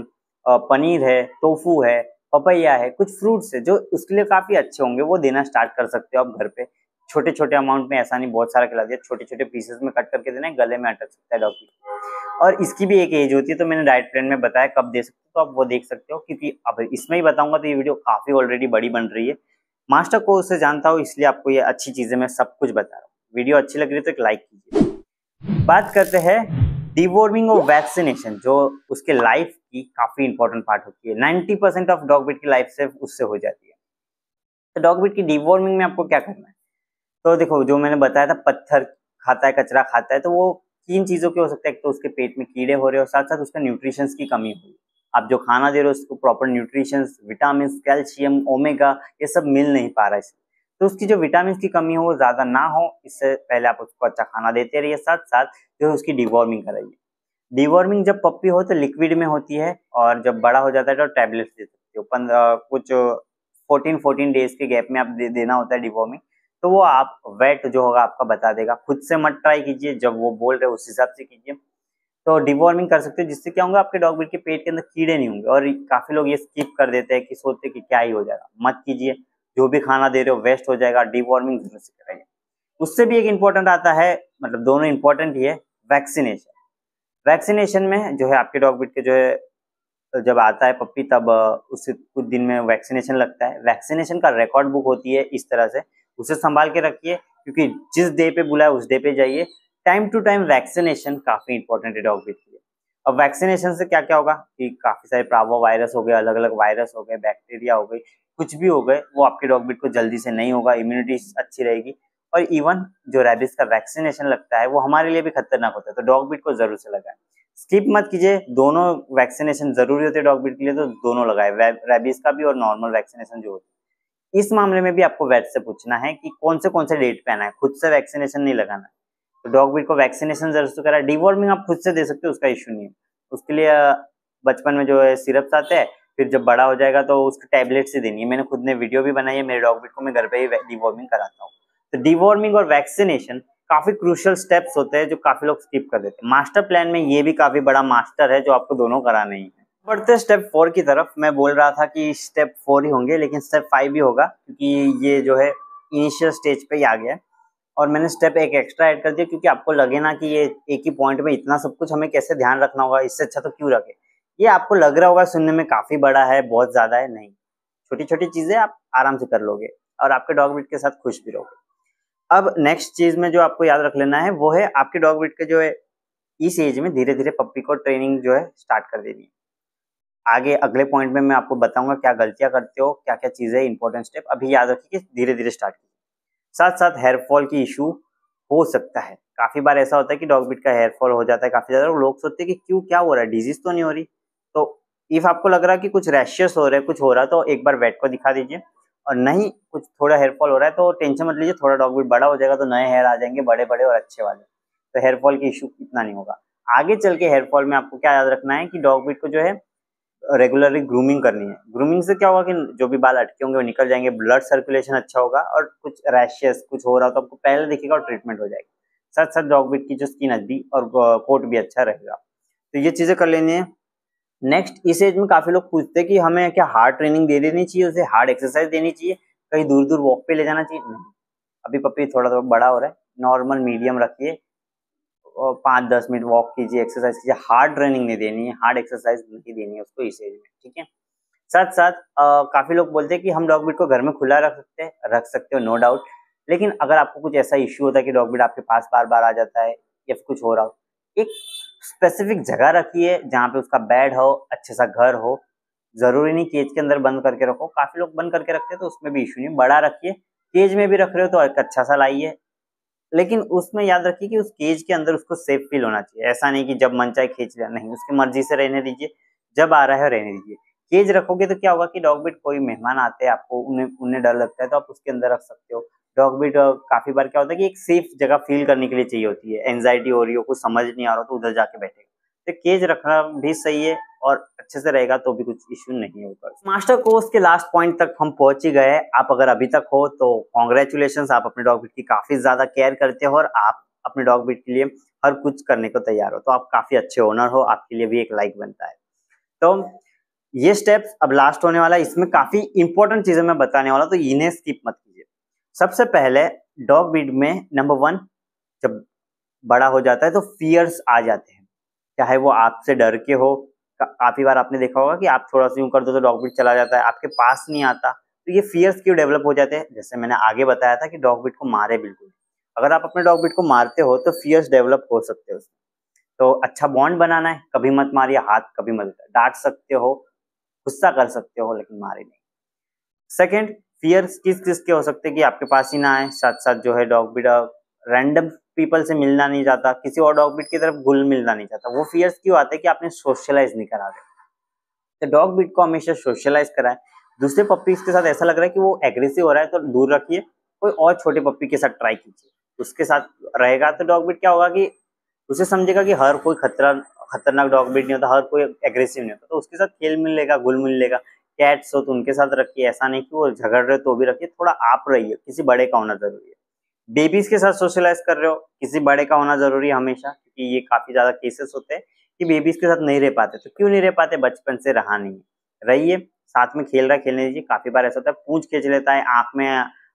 पनीर है, टोफू है, पपैया है, कुछ फ्रूट्स है जो उसके लिए काफी अच्छे होंगे, वो देना स्टार्ट कर सकते हो आप घर पे। छोटे छोटे अमाउंट में, ऐसा नहीं बहुत सारा खिला दिया, छोटे छोटे पीसेस में कट करके देना है, गले में अटक सकता है डॉग ब्रीड। और इसकी भी एक एज होती है, तो मैंने डाइट प्लान में बताया कब दे सकते हो, तो आप वो देख सकते हो, क्योंकि अब इसमें ही बताऊंगा तो ये वीडियो काफी ऑलरेडी बड़ी बन रही है। मास्टर कोर्स से जानता हूँ इसलिए आपको ये अच्छी चीजें मैं सब कुछ बता रहा हूँ। वीडियो अच्छी लग रही है तो एक लाइक कीजिए। बात करते हैं डिवॉर्मिंग और वैक्सीनेशन, जो उसके लाइफ की काफी इंपॉर्टेंट पार्ट होती है। 90% ऑफ डॉग ब्रीड की लाइफ से उससे हो जाती है। तो डॉग ब्रीड की डिवॉर्मिंग में आपको क्या करना है, तो देखो जो मैंने बताया था, पत्थर खाता है, कचरा खाता है, तो वो 3 चीजों के हो सकता है। एक तो उसके पेट में कीड़े हो रहे हो, साथ साथ उसका न्यूट्रिशंस की कमी हो रही। आप जो खाना दे रहे हो उसको proper nutritions, vitamin, calcium, omega, ये सब मिल नहीं पा रहा है इसमें। तो उसकी जो विटामिन की कमी हो वो ज्यादा ना हो, इससे पहले आप उसको अच्छा खाना देते रहिए। साथ साथ जो है उसकी डिवॉर्मिंग कराइए। डिवॉर्मिंग जब पप्पी हो तो लिक्विड में होती है, और जब बड़ा हो जाता है तो टैबलेट्स दे सकते हो। 15 कुछ 14 डेज के गैप में आप देना होता है डिवॉर्मिंग। तो वो आप वेट जो होगा आपका बता देगा, खुद से मत ट्राई कीजिए, जब वो बोल रहे हो उस हिसाब से कीजिए। तो डिवॉर्मिंग कर सकते हो, जिससे क्या होगा आपके डॉग ब्रीड के पेट के अंदर कीड़े नहीं होंगे। और काफी लोग ये स्किप कर देते हैं कि सोचते कि क्या ही हो जाएगा, मत कीजिए। जो भी खाना दे रहे हो वेस्ट हो जाएगा, डिवॉर्मिंग जरूर से कराइए। उससे भी एक इम्पोर्टेंट आता है, मतलब दोनों इम्पोर्टेंट ही है, वैक्सीनेशन। वैक्सीनेशन में जो है आपके डॉग बिट के जो है जब आता है पप्पी तब उससे कुछ दिन में वैक्सीनेशन लगता है। वैक्सीनेशन का रिकॉर्ड बुक होती है इस तरह से, उसे संभाल के रखिए क्योंकि जिस डे पे बुलाए उस डे पे जाइए। टाइम टू टाइम वैक्सीनेशन काफी इंपॉर्टेंट है डॉग बिट के लिए। अब वैक्सीनेशन से क्या क्या होगा कि काफी सारे पार्वो वायरस हो गए, अलग अलग वायरस हो गए, बैक्टीरिया हो गई, कुछ भी हो गए, वो आपके डॉग बिट को जल्दी से नहीं होगा, इम्यूनिटी अच्छी रहेगी। और इवन जो रेबिस का वैक्सीनेशन लगता है वो हमारे लिए भी खतरनाक होता है, तो डॉग बिट को जरूर से लगाएं। स्किप मत कीजिए, दोनों वैक्सीनेशन जरूरी होते हैं डॉग बिट के लिए, तो दोनों लगाए, रेबिस का भी और नॉर्मल वैक्सीनेशन जो होता है। इस मामले में भी आपको वेट से पूछना है कि कौन से डेट पे आना है, खुद से वैक्सीनेशन नहीं लगाना है। तो डॉग बिट को वैक्सीनेशन जरूर से करा। डिवॉर्मिंग आप खुद से दे सकते हो, उसका इश्यू नहीं है। उसके लिए बचपन में जो है सिरप्स आते हैं, फिर जब बड़ा हो जाएगा तो उसकी टैबलेट से देनी है। मैंने खुद ने वीडियो भी बनाई है, मेरे डॉग बिट को मैं घर पे ही डिवॉर्मिंग कराता हूँ। तो डिवॉर्मिंग और वैक्सीनेशन काफी क्रूशियल स्टेप्स होते हैं जो काफी लोग स्किप कर देते हैं। मास्टर प्लान में ये भी काफी बड़ा मास्टर है जो आपको दोनों कराने ही है। बढ़ते स्टेप 4 की तरफ, मैं बोल रहा था कि स्टेप 4 ही होंगे लेकिन स्टेप 5 भी होगा क्योंकि ये जो है इनिशियल स्टेज पे ही आ गया है और मैंने स्टेप एक एक्स्ट्रा ऐड कर दिया क्योंकि आपको लगे ना कि ये एक ही पॉइंट में इतना सब कुछ हमें कैसे ध्यान रखना होगा, इससे अच्छा तो क्यों रखे। ये आपको लग रहा होगा सुनने में काफी बड़ा है, बहुत ज्यादा है, नहीं, छोटी छोटी चीजें आप आराम से कर लोगे और आपके डॉग बिट के साथ खुश भी रहोगे। अब नेक्स्ट चीज में जो आपको याद रख लेना है वो है आपके डॉग बिट के जो है इस एज में धीरे धीरे पप्पी को ट्रेनिंग जो है स्टार्ट कर देनी है। आगे अगले पॉइंट में मैं आपको बताऊंगा क्या गलतियां करते हो, क्या क्या चीजें इंपॉर्टेंट स्टेप, अभी याद रखिए कि धीरे धीरे स्टार्ट कीजिए। साथ साथ हेयर फॉल की इशू हो सकता है, काफी बार ऐसा होता है कि डॉग बिट का हेयर फॉल हो जाता है काफी ज्यादा, लोग सोचते हैं कि क्यों, क्या हो रहा है, डिजीज तो नहीं हो रही। तो इफ आपको लग रहा है कि कुछ रैशेस हो रहे हैं, कुछ हो रहा है, तो एक बार वेट को दिखा दीजिए। और नहीं कुछ थोड़ा हेयर फॉल हो रहा है तो टेंशन मत लीजिए, थोड़ा डॉग बिट बड़ा हो जाएगा तो नए हेयर आ जाएंगे, बड़े बड़े और अच्छे वाले, तो हेयर फॉल की इशू इतना नहीं होगा। आगे चल के हेयर फॉल में आपको क्या याद रखना है कि डॉग बिट को जो है रेगुलरली ग्रूमिंग करनी है। ग्रूमिंग से क्या होगा कि जो भी बाल अटके होंगे वो निकल जाएंगे, ब्लड सर्कुलेशन अच्छा होगा और कुछ रैशेस कुछ हो रहा तो आपको पहले दिखेगा और ट्रीटमेंट हो जाएगी। साथ साथ डॉग बिट की जो स्किन अच्छी और कोट भी अच्छा रहेगा, तो ये चीजें कर लेनी है। नेक्स्ट, इस एज में काफी लोग पूछते हैं कि हमें क्या हार्ड ट्रेनिंग दे देनी चाहिए, उसे हार्ड एक्सरसाइज देनी चाहिए, कहीं दूर दूर वॉक पे ले जाना चाहिए? नहीं, अभी पपी थोड़ा थोड़ा बड़ा हो रहा है, नॉर्मल मीडियम रखिए और 5-10 मिनट वॉक कीजिए, एक्सरसाइज कीजिए, हार्ड ट्रेनिंग नहीं देनी है, हार्ड एक्सरसाइज नहीं देनी है उसको इस एज में, ठीक है। साथ साथ काफी लोग बोलते हैं कि हम डॉग बिट को घर में खुला रख सकते हो, नो डाउट, लेकिन अगर आपको कुछ ऐसा इश्यू होता है कि डॉग बिट आपके पास बार बार आ जाता है या फिर कुछ हो रहा हो, एक स्पेसिफिक जगह रखिए जहाँ पे उसका बेड हो, अच्छे सा घर हो। जरूरी नहीं केज के अंदर बंद करके रखो, काफी लोग बंद करके रखते हैं तो उसमें भी इशू नहीं, बड़ा रखिए। केज में भी रख रहे हो तो एक अच्छा सा लाइए, लेकिन उसमें याद रखिए कि उस केज के अंदर उसको सेफ फील होना चाहिए। ऐसा नहीं कि जब मन चाहे खींच लिया, नहीं, उसकी मर्जी से रहने दीजिए, जब आ रहा है रहने दीजिए। केज रखोगे तो क्या होगा कि डॉग बिट, कोई मेहमान आते हैं आपको, उन्हें उन्हें डर लगता है तो आप उसके अंदर रख सकते हो। डॉग बिट काफी बार क्या होता है कि एक सेफ जगह फील करने के लिए चाहिए होती है, एंजाइटी हो रही हो, कुछ समझ नहीं आ रहा तो उधर जाके बैठेगा। तो केज रखना भी सही है और अच्छे से रहेगा तो भी कुछ इश्यू नहीं होगा। मास्टर कोर्स के लास्ट पॉइंट तक हम पहुंच ही गए। आप अगर अभी तक हो तो कॉन्ग्रेचुलेशन, आप अपने डॉग बिट की काफी ज्यादा केयर करते हो और आप अपने डॉग बिट के लिए हर कुछ करने को तैयार हो, तो आप काफी अच्छे ओनर हो, आपके लिए भी एक लाइक बनता है। तो ये स्टेप्स अब लास्ट होने वाला है, इसमें काफी इंपॉर्टेंट चीजें मैं बताने वाला हूं, तो इन्हें स्किप मत कीजिए। सबसे पहले डॉग बिट में नंबर 1, जब बड़ा हो जाता है तो फियर्स आ जाते हैं, चाहे वो आपसे डर के हो। काफी बार आपने देखा होगा कि आप थोड़ा सा यूं कर दो तो डॉग बिट चला जाता है, आपके पास नहीं आता। तो ये फियर्स क्यों डेवलप हो जाते हैं? जैसे मैंने आगे बताया था कि डॉग बिट को मारे बिल्कुल, अगर आप अपने डॉग बिट को मारते हो तो फियर्स डेवलप हो सकते हो। तो अच्छा बॉन्ड बनाना है, कभी मत मारिए हाथ, कभी मत डांट सकते हो, गुस्सा कर सकते हो लेकिन मारे नहीं। सेकंड, फियर्स किस किस के हो सकते हैं कि आपके पास ही ना आए। साथ साथ जो है डॉग बिट रैंडम पीपल से मिलना नहीं चाहता, किसी और डॉग बिट की तरफ घुल मिलना नहीं चाहता। वो फियर्स क्यों आते हैं कि आपने सोशलाइज नहीं करा रहे। तो डॉग बिट को हमेशा सोशलाइज कराएं। दूसरे पप्पीज के साथ ऐसा लग रहा है कि वो एग्रेसिव हो रहा है तो दूर रखिए, कोई और छोटे पप्पी के साथ ट्राई कीजिए, उसके साथ रहेगा तो डॉग बिट क्या होगा कि उसे समझेगा कि हर कोई खतरनाक डॉग बिट नहीं होता, हर कोई एग्रेसिव नहीं होता, तो उसके साथ खेल मिल लेगा, घुल मिल लेगा। कैट्स हो तो उनके साथ रखिए, ऐसा नहीं कि वो झगड़ रहे तो भी रखिए, थोड़ा आप रहिए, किसी बड़े का होना जरूरी है। बेबीज के साथ सोशलाइज कर रहे हो, किसी बड़े का होना जरूरी है हमेशा, क्योंकि ये काफी ज्यादा केसेस होते हैं कि बेबीज के साथ नहीं रह पाते। तो क्यों नहीं रह पाते? बचपन से रहा नहीं, रहिए, साथ में खेल रहा है खेलने दीजिए। काफी बार ऐसा होता है पूंछ खींच लेता है, आंख में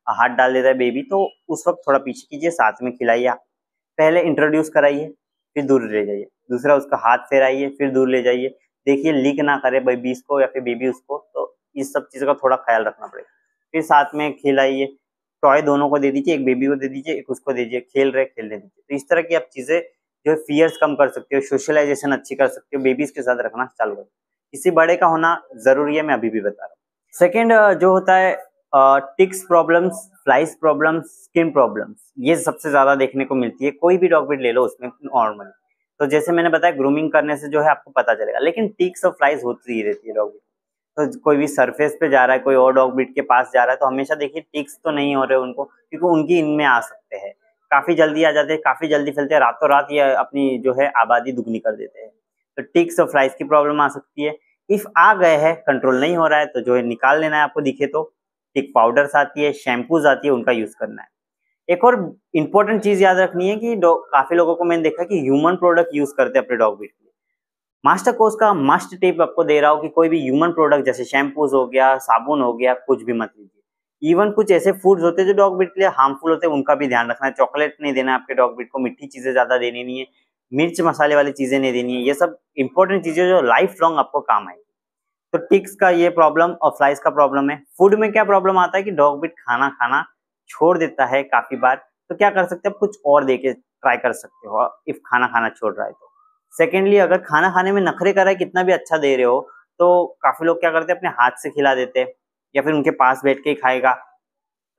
हाथ डाल देता है बेबी, तो उस वक्त थोड़ा पीछे कीजिए, साथ में खिलाइए, पहले इंट्रोड्यूस कराइए, फिर दूर ले जाइए। दूसरा उसका हाथ फेराइए, फिर दूर ले जाइए, देखिए लीक ना करे बेबी इसको या फिर बेबी उसको, तो इस सब चीज़ों का थोड़ा ख्याल रखना पड़ेगा। फिर साथ में खिलाइए, टॉय दोनों को दे दीजिए, एक बेबी को दे दीजिए, एक उसको दीजिए, खेल रहे खेलने दीजिए। तो इस तरह की आप चीज़ें जो है फियर्स कम कर सकते हो, सोशलाइजेशन अच्छी कर सकते हो, बेबीज के साथ रखना चालू करो। किसी बड़े का होना जरूरी है, मैं अभी भी बता रहा हूँ। सेकेंड जो होता है ticks problems, flies problems, skin problems, ये सबसे ज्यादा देखने को मिलती है। कोई भी डॉग ब्रीड ले लो उसमें नॉर्मली, तो जैसे मैंने बताया ग्रूमिंग करने से जो है आपको पता चलेगा, लेकिन टिक्स और फ्लाइज होती ही रहती है डॉग ब्रीड। तो कोई भी सरफेस पे जा रहा है, कोई और डॉग ब्रीड के पास जा रहा है, तो हमेशा देखिए टिक्स तो नहीं हो रहे उनको, क्योंकि उनकी इनमें आ सकते हैं, काफी जल्दी आ जाते हैं, काफी जल्दी फैलते हैं, रातों रात ये अपनी जो है आबादी दुगनी कर देते हैं। तो टिक्स और फ्लाइज की प्रॉब्लम आ सकती है। इफ आ गए हैं, कंट्रोल नहीं हो रहा है, तो जो है निकाल लेना है आपको दिखे तो। टिक पाउडर्स आती है, शैम्पूज आती है, उनका यूज करना है। एक और इंपॉर्टेंट चीज याद रखनी है कि काफी लोगों को मैंने देखा कि ह्यूमन प्रोडक्ट यूज करते हैं अपने डॉग ब्रीड के लिए। मास्टर कोर्स का मस्ट टिप आपको दे रहा हूँ कि कोई भी ह्यूमन प्रोडक्ट जैसे शैम्पूज हो गया, साबुन हो गया, कुछ भी मत लीजिए। इवन कुछ ऐसे फूड्स होते हैं जो डॉग ब्रीड के लिए हार्मफुल होते हैं, उनका भी ध्यान रखना है। चॉकलेट नहीं देना है आपके डॉग ब्रीड को, मीठी चीजें ज्यादा देनी नहीं है, मिर्च मसाले वाली चीजें नहीं देनी है। ये सब इंपॉर्टेंट चीजें जो लाइफ लॉन्ग आपको काम आएगी। तो टिक्स का ये प्रॉब्लम और फ्लाइज का प्रॉब्लम है। फूड में क्या प्रॉब्लम आता है कि डॉग ब्रीड खाना खाना छोड़ देता है काफी बार, तो क्या कर सकते हैं, कुछ और देके ट्राई कर सकते हो इफ खाना खाना छोड़ रहा है तो। सेकेंडली, अगर खाना खाने में नखरे कर रहा है, कितना भी अच्छा दे रहे हो, तो काफी लोग क्या करते हैं अपने हाथ से खिला देते हैं या फिर उनके पास बैठ के ही खाएगा।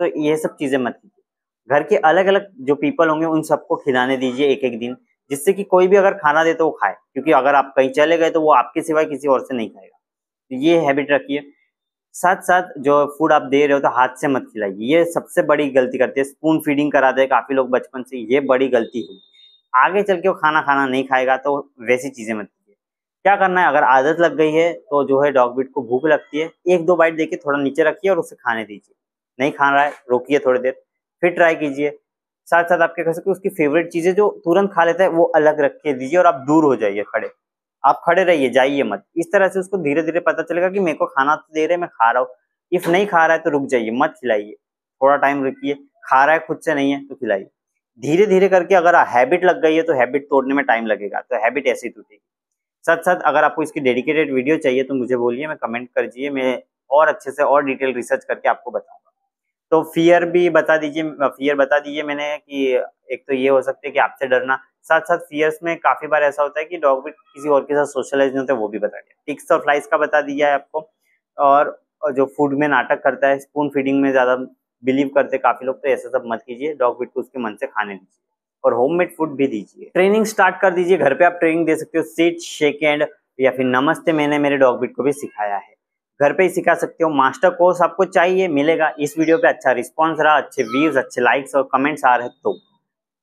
तो ये सब चीजें मत कीजिए। घर के अलग अलग जो पीपल होंगे उन सबको खिलाने दीजिए एक एक दिन, जिससे कि कोई भी अगर खाना दे तो वो खाए, क्योंकि अगर आप कहीं चले गए तो वो आपके सिवाय किसी और से नहीं खाएगा। तो ये हैबिट रखिए। साथ साथ जो फूड आप दे रहे हो तो हाथ से मत खिलाइए, ये सबसे बड़ी गलती करते हैं। स्पून फीडिंग कराते हैं काफी लोग बचपन से, ये बड़ी गलती हुई। आगे चल के वो खाना खाना नहीं खाएगा, तो वैसी चीजें मत कीजिए। क्या करना है, अगर आदत लग गई है तो जो है डॉग ब्रीड को भूख लगती है, एक दो बाइट देके थोड़ा नीचे रखिए और उसे खाने दीजिए। नहीं खा रहा है, रोकिए थोड़ी देर, फिर ट्राई कीजिए। साथ साथ आप क्या कर सकते हो, उसकी फेवरेट चीजें जो तुरंत खा लेता है वो अलग रख के दीजिए, और आप दूर हो जाइए खड़े, आप खड़े रहिए, जाइए मत। इस तरह से उसको धीरे धीरे पता चलेगा कि मेरे को खाना तो दे रहे, मैं खा रहा हूँ। इफ नहीं खा रहा है तो रुक जाइए, मत खिलाइए, थोड़ा टाइम रुकिए। खा रहा है खुद से नहीं है तो खिलाइए। धीरे धीरे करके अगर हैबिट लग गई है तो हैबिट तोड़ने में टाइम लगेगा, तो हैबिट ऐसे ही टूटेगी। साथ साथ अगर आपको इसकी डेडिकेटेड वीडियो चाहिए तो मुझे बोलिए, मैं कमेंट कर दीजिए, मैं और अच्छे से और डिटेल रिसर्च करके आपको बताऊंगा। तो फियर भी बता दीजिए, फियर बता दीजिए मैंने कि एक तो ये हो सकता है कि आपसे डरना। साथ साथ फियर्स में काफी बार ऐसा होता है कि डॉग भी किसी और के साथ सोशलाइज नहीं होते, वो भी बता दिया। टिक्स और फ्लाइज का बता दिया है आपको। और जो फूड में नाटक करता है, स्पून फीडिंग में ज्यादा बिलीव करते काफी लोग, तो ऐसा सब मत कीजिए। डॉग ब्रीड को उसके मन से खाने दीजिए और होममेड फूड भी दीजिए। ट्रेनिंग स्टार्ट कर दीजिए, घर पे आप ट्रेनिंग दे सकते हो। सिट, शेक हैंड या फिर नमस्ते मैंने मेरे डॉग ब्रीड को भी सिखाया है, घर पे ही सिखा सकते हो। मास्टर कोर्स आपको चाहिए, मिलेगा। इस वीडियो पे अच्छा रिस्पांस रहा, अच्छे व्यूज, अच्छे लाइक्स और कमेंट्स आ रहे हैं, तो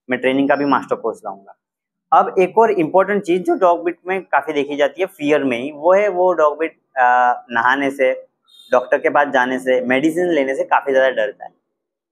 मैं ट्रेनिंग का भी मास्टर कोर्स लाऊंगा। अब एक और इम्पोर्टेंट चीज जो डॉग ब्रीड में काफी देखी जाती है फियर में ही, वो है वो डॉग ब्रीड नहाने से, डॉक्टर के पास जाने से, मेडिसिन लेने से काफी ज्यादा डरता है।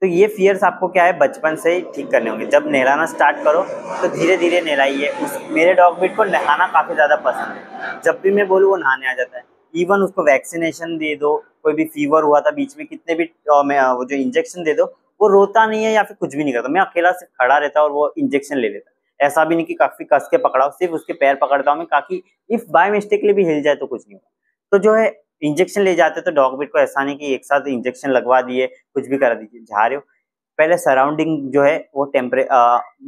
तो ये फियर्स आपको क्या है, बचपन से ही ठीक करने होंगे। जब नहलाना स्टार्ट करो तो धीरे धीरे नहलाइए। मेरे डॉग ब्रीड को नहाना काफी ज्यादा पसंद है, जब भी मैं बोलूँ वो नहाने आ जाता है। इवन उसको वैक्सीनेशन दे दो, कोई भी फीवर हुआ था बीच में, कितने भी वो जो इंजेक्शन दे दो, वो रोता नहीं है या फिर कुछ भी नहीं करता। मैं अकेला से खड़ा रहता और वो इंजेक्शन ले लेता। ऐसा भी नहीं कि काफी कस के पकड़ा, सिर्फ उसके पैर पकड़ता हूँ मैं, ताकि इफ बाय मिस्टेकली भी हिल जाए तो कुछ नहीं होगा। तो जो है इंजेक्शन ले जाते तो डॉग ब्रीड को ऐसा नहीं कि एक साथ इंजेक्शन लगवा दिए, कुछ भी करा दीजिए। जा रहे हो, पहले सराउंडिंग जो है वो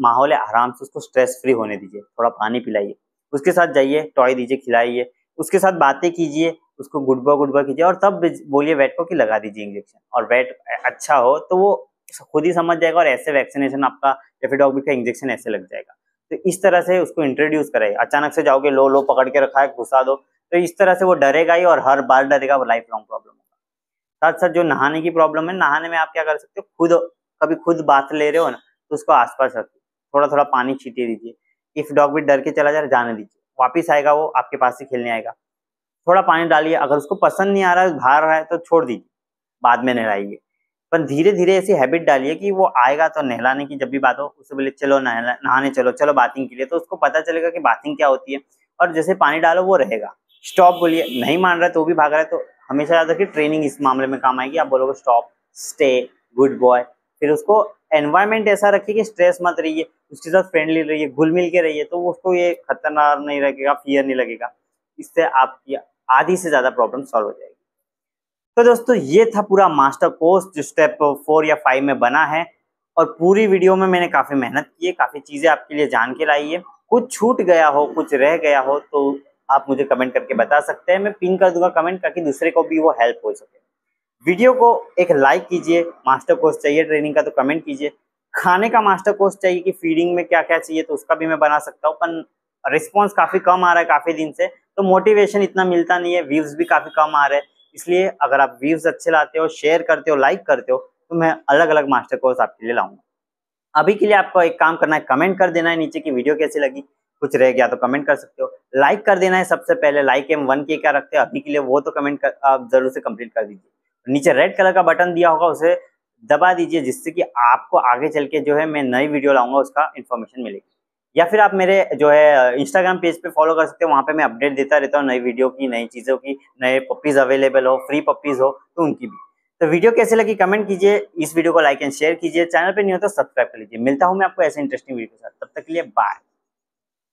माहौल है, आराम से उसको स्ट्रेस फ्री होने दीजिए। थोड़ा पानी पिलाइए, उसके साथ जाइए, टॉय दीजिए, खिलाइए, उसके साथ बातें कीजिए, उसको गुड बॉय कीजिए, और तब बोलिए वेट को कि लगा दीजिए इंजेक्शन। और वेट अच्छा हो तो वो खुद ही समझ जाएगा, और ऐसे वैक्सीनेशन आपका या फिर डॉग ब्रीड का इंजेक्शन ऐसे लग जाएगा। तो इस तरह से उसको इंट्रोड्यूस कराइए। अचानक से जाओगे, लो पकड़ के रखा है, घुसा दो, तो इस तरह से वो डरेगा ही, और हर बार डरेगा, वो लाइफ लॉन्ग प्रॉब्लम होगा। साथ साथ जो नहाने की प्रॉब्लम है, नहाने में आप क्या कर सकते हो, कभी खुद बाथ ले रहे हो ना, तो उसको आसपास रखिए, थोड़ा थोड़ा पानी छींटे दीजिए। इफ डॉग भी डर के चला जा रहा है, जाने दीजिए, वापिस आएगा, वो आपके पास ही खेलने आएगा। थोड़ा पानी डालिए, अगर उसको पसंद नहीं आ रहा है, भाग रहा है, तो छोड़ दीजिए, बाद में नहलाइए। पर धीरे धीरे ऐसी हैबिट डालिए कि वो आएगा तो नहलाने की जब भी बात हो, उससे बोले चलो नहाने चलो बाथिंग के लिए, तो उसको पता चलेगा कि बाथिंग क्या होती है, और जैसे पानी डालो वो रहेगा। स्टॉप बोलिए, नहीं मान रहा है तो भी भाग रहा है, तो हमेशा याद रखिए ट्रेनिंग इस मामले में काम आएगी। आप बोलोगे स्टॉप, स्टे, गुड बॉय, फिर उसको एनवायरमेंट ऐसा रखिए कि स्ट्रेस मत रहिए, उसके साथ फ्रेंडली रहिए, घुल मिल के रहिए, तो उसको ये खतरनाक नहीं लगेगा, फियर नहीं लगेगा। इससे आपकी आधी से ज़्यादा प्रॉब्लम सॉल्व हो जाएगी। तो दोस्तों ये था पूरा मास्टर कोर्स जो स्टेप 4 या 5 में बना है, और पूरी वीडियो में मैंने काफ़ी मेहनत की है, काफ़ी चीज़ें आपके लिए जान के लाई है। कुछ छूट गया हो, कुछ रह गया हो तो आप मुझे कमेंट करके बता सकते हैं, मैं पिन कर दूंगा कमेंट, ताकि दूसरे को भी वो हेल्प हो सके। वीडियो को एक लाइक कीजिए। मास्टर कोर्स चाहिए ट्रेनिंग का तो कमेंट कीजिए। खाने का मास्टर कोर्स चाहिए कि फीडिंग में क्या क्या चाहिए, तो उसका भी मैं बना सकता हूँ, पर रिस्पॉन्स काफ़ी कम आ रहा है काफ़ी दिन से, तो मोटिवेशन इतना मिलता नहीं है, व्यूज़ भी काफ़ी कम आ रहे हैं। इसलिए अगर आप व्यूज़ अच्छे लाते हो, शेयर करते हो, लाइक करते हो, तो मैं अलग अलग मास्टर कोर्स आपके लिए लाऊंगा। अभी के लिए आपको एक काम करना है, कमेंट कर देना है नीचे की वीडियो कैसी लगी। कुछ रह गया तो कमेंट कर सकते हो, लाइक कर देना है सबसे पहले। लाइक एम 1K क्या रखते हैं अभी के लिए, वो तो कमेंट कर आप जरूर से कंप्लीट कर दीजिए। नीचे रेड कलर का बटन दिया होगा, उसे दबा दीजिए, जिससे कि आपको आगे चल के जो है मैं नई वीडियो लाऊंगा उसका इन्फॉर्मेशन मिलेगी। या फिर आप मेरे जो है इंस्टाग्राम पेज पे फॉलो कर सकते हो, वहाँ पे मैं अपडेट देता रहता हूँ नई वीडियो की, नई चीज़ों की, नए पपीज अवेलेबल हो, फ्री पपीज हो तो उनकी भी। तो वीडियो कैसे लगी कमेंट कीजिए, इस वीडियो को लाइक एंड शेयर कीजिए, चैनल पे नहीं हो तो सब्सक्राइब कर लीजिए। मिलता हूँ मैं आपको ऐसे इंटरेस्टिंग वीडियो के साथ, तब तक के लिए बाय।